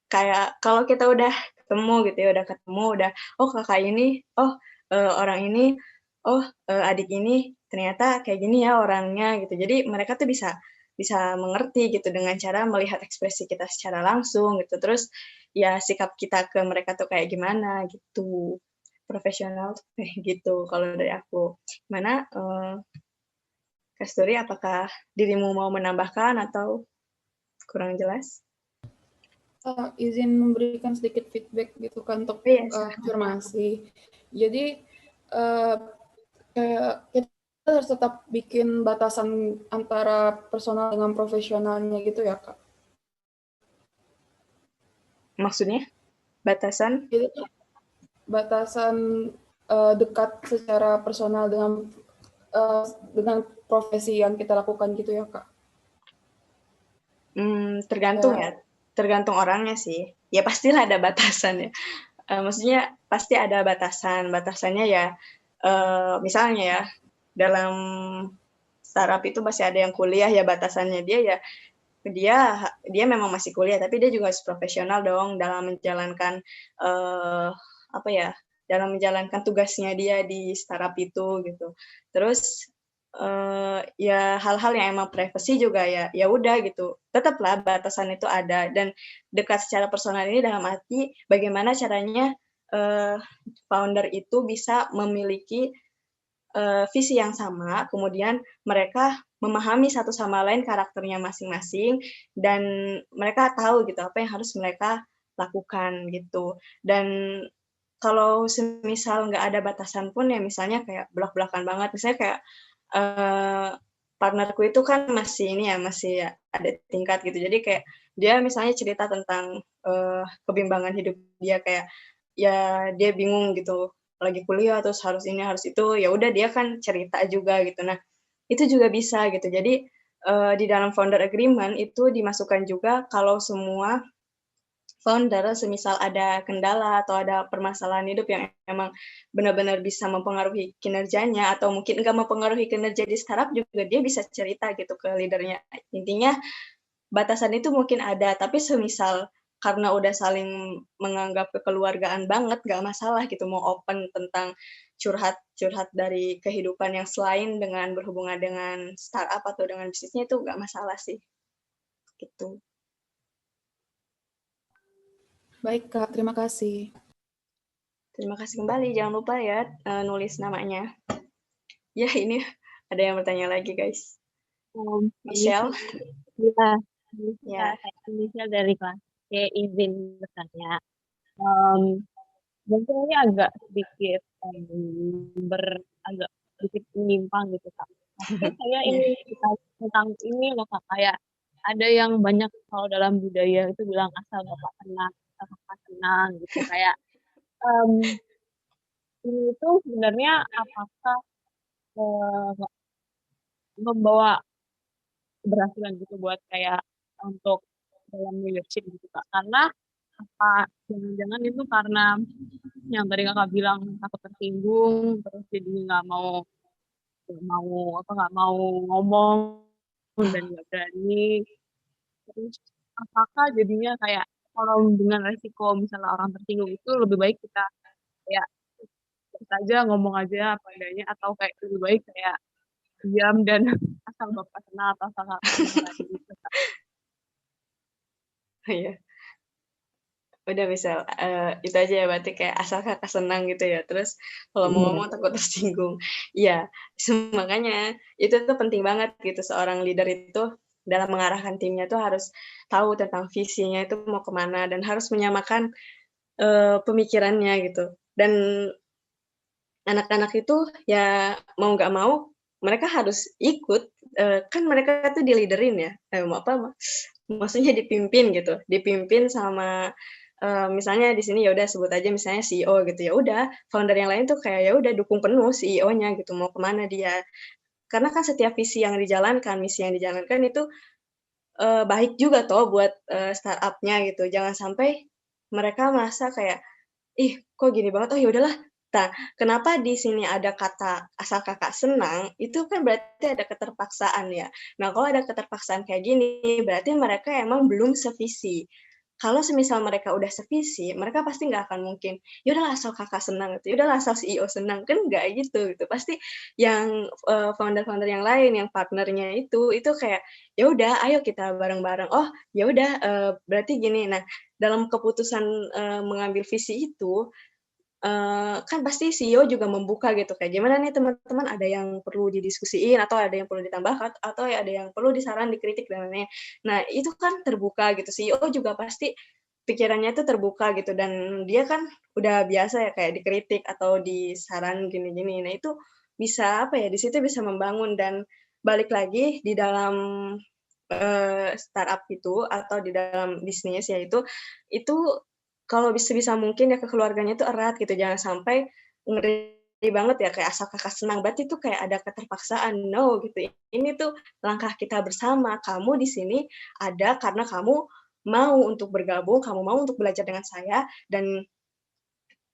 kayak kalau kita udah ketemu gitu ya, udah oh kakak ini, oh orang ini, oh adik ini ternyata kayak gini ya orangnya gitu. Jadi mereka tuh bisa mengerti gitu dengan cara melihat ekspresi kita secara langsung gitu. Terus ya sikap kita ke mereka tuh kayak gimana gitu. Profesional tuh kayak gitu kalau dari aku. Gimana Kasturi, apakah dirimu mau menambahkan atau kurang jelas? Izin memberikan sedikit feedback gitu kan untuk konfirmasi. Jadi kayak kita harus tetap bikin batasan antara personal dengan profesionalnya gitu ya Kak. Maksudnya batasan? Jadi batasan dekat secara personal dengan profesi yang kita lakukan gitu ya Kak? Tergantung ya, tergantung orangnya sih. Ya pastilah ada batasan ya. Maksudnya pasti ada batasan. Batasannya ya, misalnya ya, dalam startup itu masih ada yang kuliah ya, batasannya dia memang masih kuliah, tapi dia juga harus profesional dong dalam menjalankan dalam menjalankan tugasnya dia di startup itu gitu. Terus ya hal-hal yang emang privasi juga ya udah gitu. Tetaplah batasan itu ada, dan dekat secara personal ini dalam arti bagaimana caranya founder itu bisa memiliki visi yang sama, kemudian mereka memahami satu sama lain karakternya masing-masing, dan mereka tahu gitu apa yang harus mereka lakukan gitu. Dan kalau semisal nggak ada batasan pun ya, misalnya kayak belak-belakan banget, misalnya kayak partnerku itu kan masih ada tingkat gitu. Jadi kayak dia misalnya cerita tentang kebimbangan hidup dia, kayak ya dia bingung gitu, lagi kuliah terus harus ini harus itu, ya udah dia kan cerita juga gitu. Nah, itu juga bisa gitu. Jadi di dalam founder agreement itu dimasukkan juga kalau semua founder semisal ada kendala atau ada permasalahan hidup yang emang benar-benar bisa mempengaruhi kinerjanya atau mungkin enggak mempengaruhi kinerja di startup, juga dia bisa cerita gitu ke leadernya. Intinya batasan itu mungkin ada, tapi semisal karena udah saling menganggap kekeluargaan banget, nggak masalah gitu mau open tentang curhat dari kehidupan yang selain dengan berhubungan dengan startup atau dengan bisnisnya, itu nggak masalah sih. Gitu. Baik Kak, terima kasih. Terima kasih kembali, jangan lupa ya nulis namanya. Ya, ini ada yang bertanya lagi guys. Michelle? Ya, saya Michelle dari kelas C, izin bertanya. Mungkin ini agak sedikit agak sedikit menyimpang gitu Kak. Tapi saya ingin cerita tentang ini loh Kak, kayak ada yang banyak kalau dalam budaya itu bilang asal bapak senang, asal bapak senang gitu, kayak ini itu sebenarnya apakah membawa keberhasilan gitu buat kayak untuk dalam leadership gitu Kak? Karena apa jangan-jangan itu karena yang tadi Kakak bilang takut tersinggung, terus jadi nggak mau ngomong dan nggak berani. Terus apakah jadinya kayak kalau dengan resiko misalnya orang tersinggung itu lebih baik kita kayak ngomong aja apa adanya, atau kayak lebih baik kayak diam dan asal bapak senang atau asal kakak senang tadi gitu Kak? Iya. Udah misal itu aja ya, berarti kayak asal kakak senang gitu ya. Terus kalau mau ngomong takut tersinggung. Iya, makanya itu tuh penting banget gitu, seorang leader itu dalam mengarahkan timnya tuh harus tahu tentang visinya itu mau kemana, dan harus menyamakan pemikirannya gitu. Dan anak-anak itu ya mau nggak mau mereka harus ikut, kan mereka tuh di-leader-in ya, maksudnya dipimpin gitu, dipimpin sama misalnya di sini ya udah sebut aja misalnya CEO gitu, ya udah founder yang lain tuh kayak ya udah dukung penuh CEO-nya gitu, mau kemana dia. Karena kan setiap visi yang dijalankan, misi yang dijalankan itu baik juga toh buat startup-nya gitu. Jangan sampai mereka merasa kayak, "Ih, kok gini banget, oh ya udahlah." Nah, kenapa di sini ada kata asal kakak senang, itu kan berarti ada keterpaksaan ya. Nah, kalau ada keterpaksaan kayak gini, berarti mereka emang belum sevisi. Kalau semisal mereka udah sevisi, mereka pasti nggak akan mungkin, "Ya udahlah asal kakak senang," gitu, "ya udahlah asal CEO senang." Kan nggak gitu. Pasti yang founder-founder yang lain, yang partnernya itu kayak, "Ya udah ayo kita bareng-bareng, oh ya udah berarti gini." Nah, dalam keputusan mengambil visi itu, kan pasti CEO juga membuka gitu, kayak, "Gimana nih teman-teman, ada yang perlu didiskusiin atau ada yang perlu ditambahkan atau ada yang perlu disaran, dikritik dan lain-lain." Nah, itu kan terbuka gitu, CEO juga pasti pikirannya itu terbuka gitu, dan dia kan udah biasa ya kayak dikritik atau disaran gini-gini. Nah, itu bisa apa ya, di situ bisa membangun, dan balik lagi di dalam startup itu atau di dalam bisnis yaitu itu kalau sebisa mungkin ya kekeluarganya itu erat gitu, jangan sampai banget ya, kayak asal Kakak senang, berarti itu kayak ada keterpaksaan. No, gitu. Ini tuh langkah kita bersama. Kamu di sini ada karena kamu mau untuk bergabung, kamu mau untuk belajar dengan saya, dan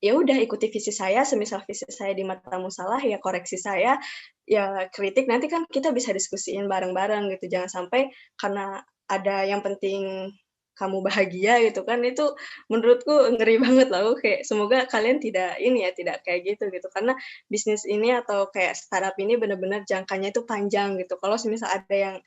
ya udah ikuti visi saya, semisal visi saya di matamu salah, ya koreksi saya, ya kritik, nanti kan kita bisa diskusiin bareng-bareng gitu. Jangan sampai karena ada yang penting kamu bahagia gitu kan, itu menurutku ngeri banget loh, kayak semoga kalian tidak ini ya, tidak kayak gitu gitu. Karena bisnis ini atau kayak startup ini benar-benar jangkanya itu panjang gitu. Kalau semisal ada yang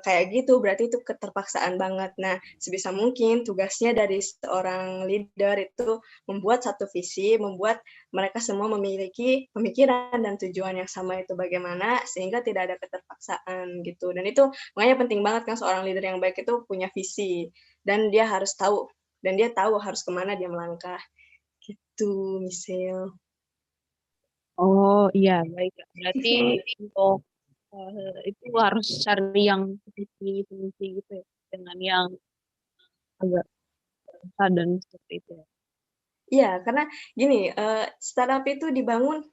kayak gitu, berarti itu keterpaksaan banget. Nah, sebisa mungkin tugasnya dari seorang leader itu membuat satu visi, membuat mereka semua memiliki pemikiran dan tujuan yang sama itu bagaimana, sehingga tidak ada keterpaksaan gitu. Dan itu makanya penting banget kan seorang leader yang baik itu punya visi, dan dia harus tahu, dan dia tahu harus kemana dia melangkah. Gitu, Michelle. Oh iya, baik. Berarti untuk itu harus cari yang visi gitu ya, dengan yang agak susah dan seperti itu ya. Iya, karena gini, startup itu dibangun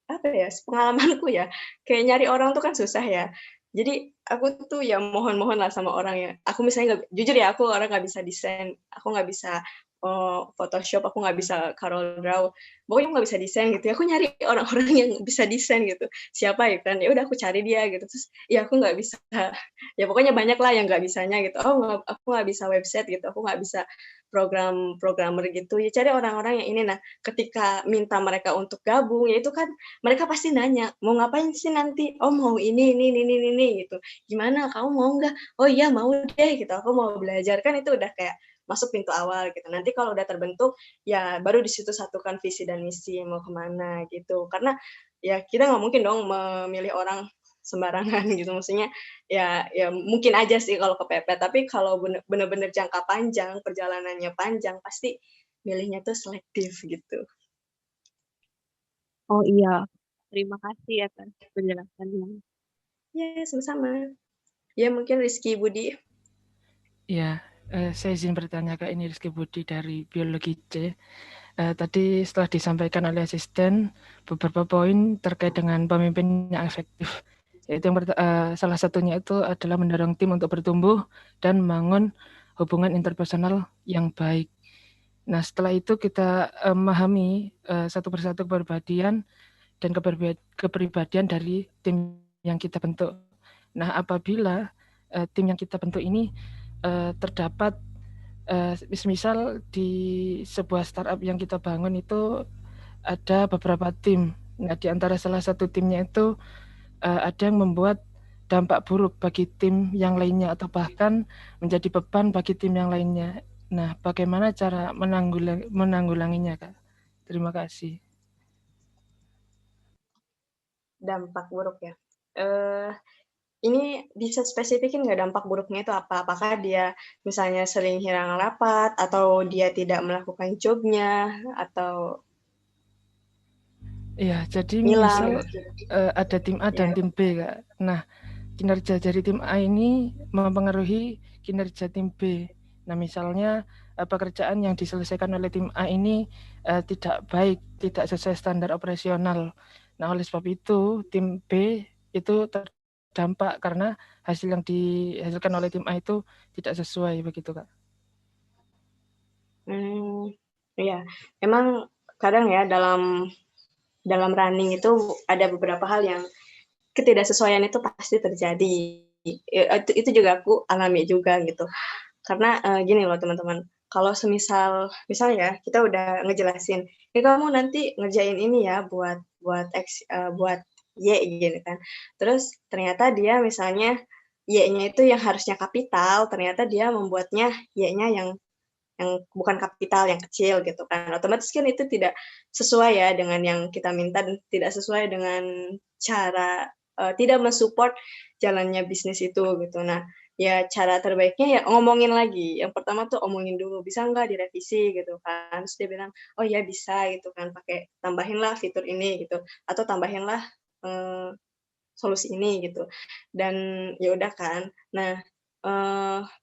apa ya, pengalamanku ya, kayak nyari orang tuh kan susah ya. Jadi aku tuh ya mohon-mohon lah sama orang ya. Aku misalnya jujur ya, aku orang nggak bisa desain, aku nggak bisa Photoshop, aku nggak bisa Corel Draw, pokoknya aku nggak bisa desain gitu ya. Aku nyari orang-orang yang bisa desain gitu. Siapa ya kan? Ya udah aku cari dia gitu. Terus ya aku nggak bisa, ya pokoknya banyak lah yang nggak bisanya gitu. Oh, aku nggak bisa website gitu, aku nggak bisa programmer gitu. Ya cari orang-orang yang ini. Nah, ketika minta mereka untuk gabung, ya itu kan mereka pasti nanya, "Mau ngapain sih nanti?" "Oh, mau ini," gitu. "Gimana, kamu mau nggak?" "Oh iya, mau deh," gitu, "aku mau belajar." Kan itu udah kayak masuk pintu awal gitu. Nanti kalau udah terbentuk, ya baru di situ satukan visi dan misi mau kemana gitu. Karena ya kita nggak mungkin dong memilih orang sembarangan gitu. Maksudnya ya mungkin aja sih kalau kepepet, tapi kalau bener-bener jangka panjang, perjalanannya panjang, pasti milihnya tuh selektif gitu. Oh iya, terima kasih atas penjelasannya. Ya, sama-sama. Ya, mungkin Rizky Budi. Ya, saya izin bertanya Kak, ini Rizky Budi dari Biologi C. Tadi setelah disampaikan oleh asisten beberapa poin terkait dengan pemimpin yang efektif. Yaitu salah satunya itu adalah mendorong tim untuk bertumbuh dan membangun hubungan interpersonal yang baik. Nah, setelah itu kita memahami satu persatu kepribadian dan kepribadian dari tim yang kita bentuk. Nah, apabila tim yang kita bentuk ini terdapat misal di sebuah startup yang kita bangun itu ada beberapa tim. Nah, di antara salah satu timnya itu ada yang membuat dampak buruk bagi tim yang lainnya atau bahkan menjadi beban bagi tim yang lainnya. Nah, bagaimana cara menanggulanginya, Kak? Terima kasih. Dampak buruk ya. Ini bisa spesifikin nggak dampak buruknya itu apa? Apakah dia misalnya sering hilang rapat, atau dia tidak melakukan job-nya, atau Iya, jadi hilang? misal ada tim A dan tim B, Kak. Nah, kinerja dari tim A ini mempengaruhi kinerja tim B. Nah, misalnya pekerjaan yang diselesaikan oleh tim A ini tidak baik, tidak sesuai standar operasional. Nah, oleh sebab itu tim B itu terdampak karena hasil yang dihasilkan oleh tim A itu tidak sesuai begitu, Kak. Iya, emang kadang ya dalam running itu ada beberapa hal yang ketidaksesuaian itu pasti terjadi. Itu juga aku alami juga gitu. Karena gini loh teman-teman, kalau misalnya kita udah ngejelasin, kamu nanti ngerjain ini ya buat Y gitu kan. Terus ternyata dia misalnya Y-nya itu yang harusnya kapital, ternyata dia membuatnya Y-nya yang bukan kapital, yang kecil gitu kan. Otomatis kan itu tidak sesuai ya dengan yang kita minta, dan tidak sesuai dengan cara tidak mensupport jalannya bisnis itu gitu. Nah, ya cara terbaiknya ya ngomongin lagi. Yang pertama tuh omongin dulu, bisa nggak direvisi gitu kan. Terus dia bilang, oh ya bisa gitu kan, tambahinlah fitur ini gitu, atau tambahinlah solusi ini gitu. Dan ya udah kan. Nah,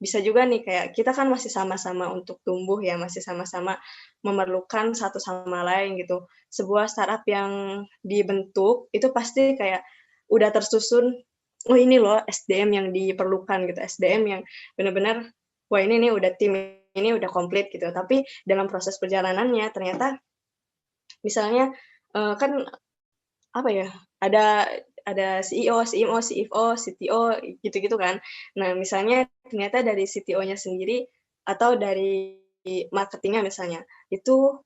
bisa juga nih kayak kita kan masih sama-sama untuk tumbuh ya, masih sama-sama memerlukan satu sama lain gitu. Sebuah startup yang dibentuk itu pasti kayak udah tersusun, oh ini loh SDM yang diperlukan gitu, SDM yang benar-benar, wah ini nih udah tim ini udah komplit gitu. Tapi dalam proses perjalanannya ternyata misalnya kan apa ya, ada CEO, CMO, CFO, CTO gitu-gitu kan. Nah, misalnya ternyata dari CTO-nya sendiri atau dari marketingnya misalnya, itu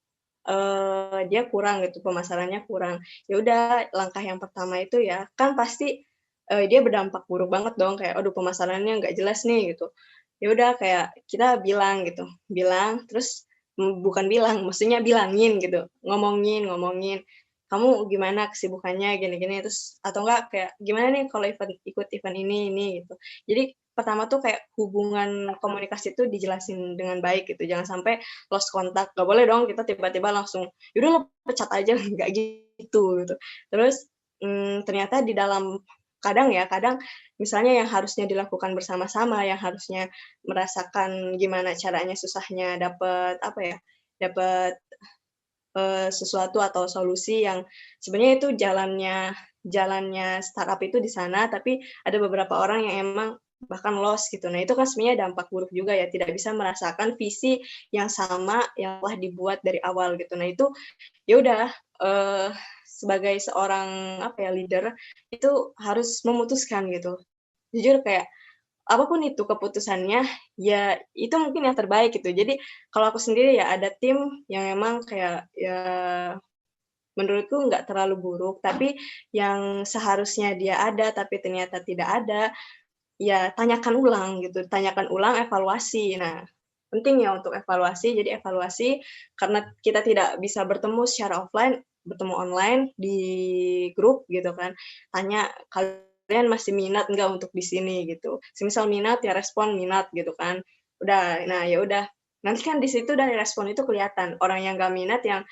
dia kurang gitu, pemasarannya kurang. Ya udah langkah yang pertama itu ya, kan pasti dia berdampak buruk banget dong, kayak aduh pemasarannya nggak jelas nih gitu. Ya udah kayak kita bilang gitu, bilang terus bukan bilang, maksudnya bilangin gitu, ngomongin, kamu gimana kesibukannya gini-gini, terus atau enggak kayak gimana nih kalau ikut event ini gitu. Jadi pertama tuh kayak hubungan komunikasi itu dijelasin dengan baik gitu, jangan sampai lost kontak, nggak boleh dong kita tiba-tiba langsung, yaudah lo pecat aja, nggak gitu. Terus ternyata di dalam kadang misalnya yang harusnya dilakukan bersama-sama, yang harusnya merasakan gimana caranya susahnya dapat sesuatu atau solusi yang sebenarnya itu jalannya startup itu di sana, tapi ada beberapa orang yang emang bahkan lost gitu. Nah, itu kan sebenarnya dampak buruk juga ya, tidak bisa merasakan visi yang sama yang telah dibuat dari awal gitu. Nah, itu ya udah sebagai seorang leader itu harus memutuskan gitu. Jujur kayak apapun itu keputusannya, ya itu mungkin yang terbaik gitu. Jadi kalau aku sendiri ya ada tim yang emang kayak ya menurutku nggak terlalu buruk, tapi yang seharusnya dia ada tapi ternyata tidak ada, ya tanyakan ulang gitu, tanyakan ulang, evaluasi. Nah, penting ya untuk evaluasi, jadi evaluasi karena kita tidak bisa bertemu secara offline, bertemu online di grup gitu kan, tanya kalian masih minat nggak untuk di sini gitu. Semisal minat ya respon minat gitu kan. Udah, nah ya udah. Nanti kan di situ dari respon itu kelihatan orang yang nggak minat yang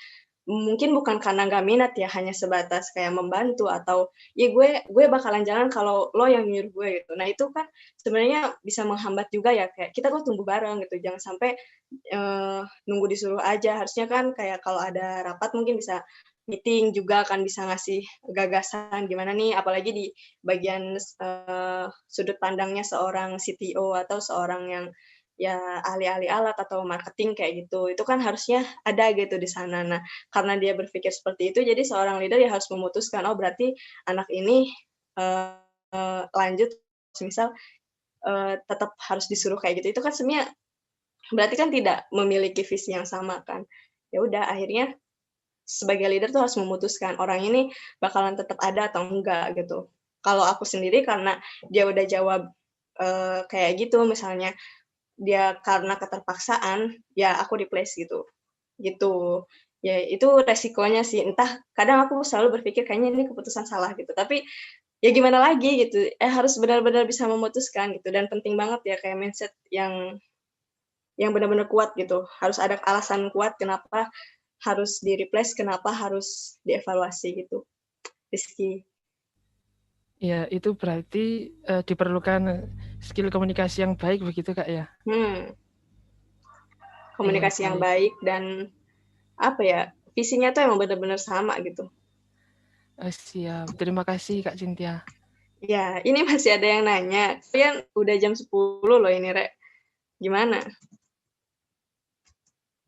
mungkin bukan karena nggak minat ya, hanya sebatas kayak membantu atau ya gue bakalan jalan kalau lo yang nyuruh gue gitu. Nah itu kan sebenarnya bisa menghambat juga ya, kayak kita tuh tumbuh bareng gitu, jangan sampai nunggu disuruh aja. Harusnya kan kayak kalau ada rapat mungkin bisa meeting juga kan, bisa ngasih gagasan gimana nih, apalagi di bagian sudut pandangnya seorang CTO atau seorang yang ya ahli-ahli alat atau marketing kayak gitu. Itu kan harusnya ada gitu di sana. Nah, karena dia berpikir seperti itu, jadi seorang leader ya harus memutuskan, oh berarti anak ini lanjut, misal tetap harus disuruh kayak gitu. Itu kan sebenarnya berarti kan tidak memiliki visi yang sama kan. Ya udah akhirnya sebagai leader tuh harus memutuskan orang ini bakalan tetap ada atau enggak gitu. Kalau aku sendiri karena dia udah jawab kayak gitu, misalnya dia karena keterpaksaan, ya aku replace gitu. Ya itu resikonya sih. Entah kadang aku selalu berpikir kayaknya ini keputusan salah gitu. Tapi ya gimana lagi gitu. Harus benar-benar bisa memutuskan gitu, dan penting banget ya kayak mindset yang benar-benar kuat gitu. Harus ada alasan kuat kenapa harus di-replace, kenapa harus dievaluasi gitu. Rizky. Ya, itu berarti diperlukan skill komunikasi yang baik begitu, Kak ya? Komunikasi yang baik dan visinya tuh emang benar-benar sama gitu. Siap. Terima kasih Kak Cynthia. Ya, ini masih ada yang nanya. Kalian udah jam 10 loh ini, Rek. Gimana?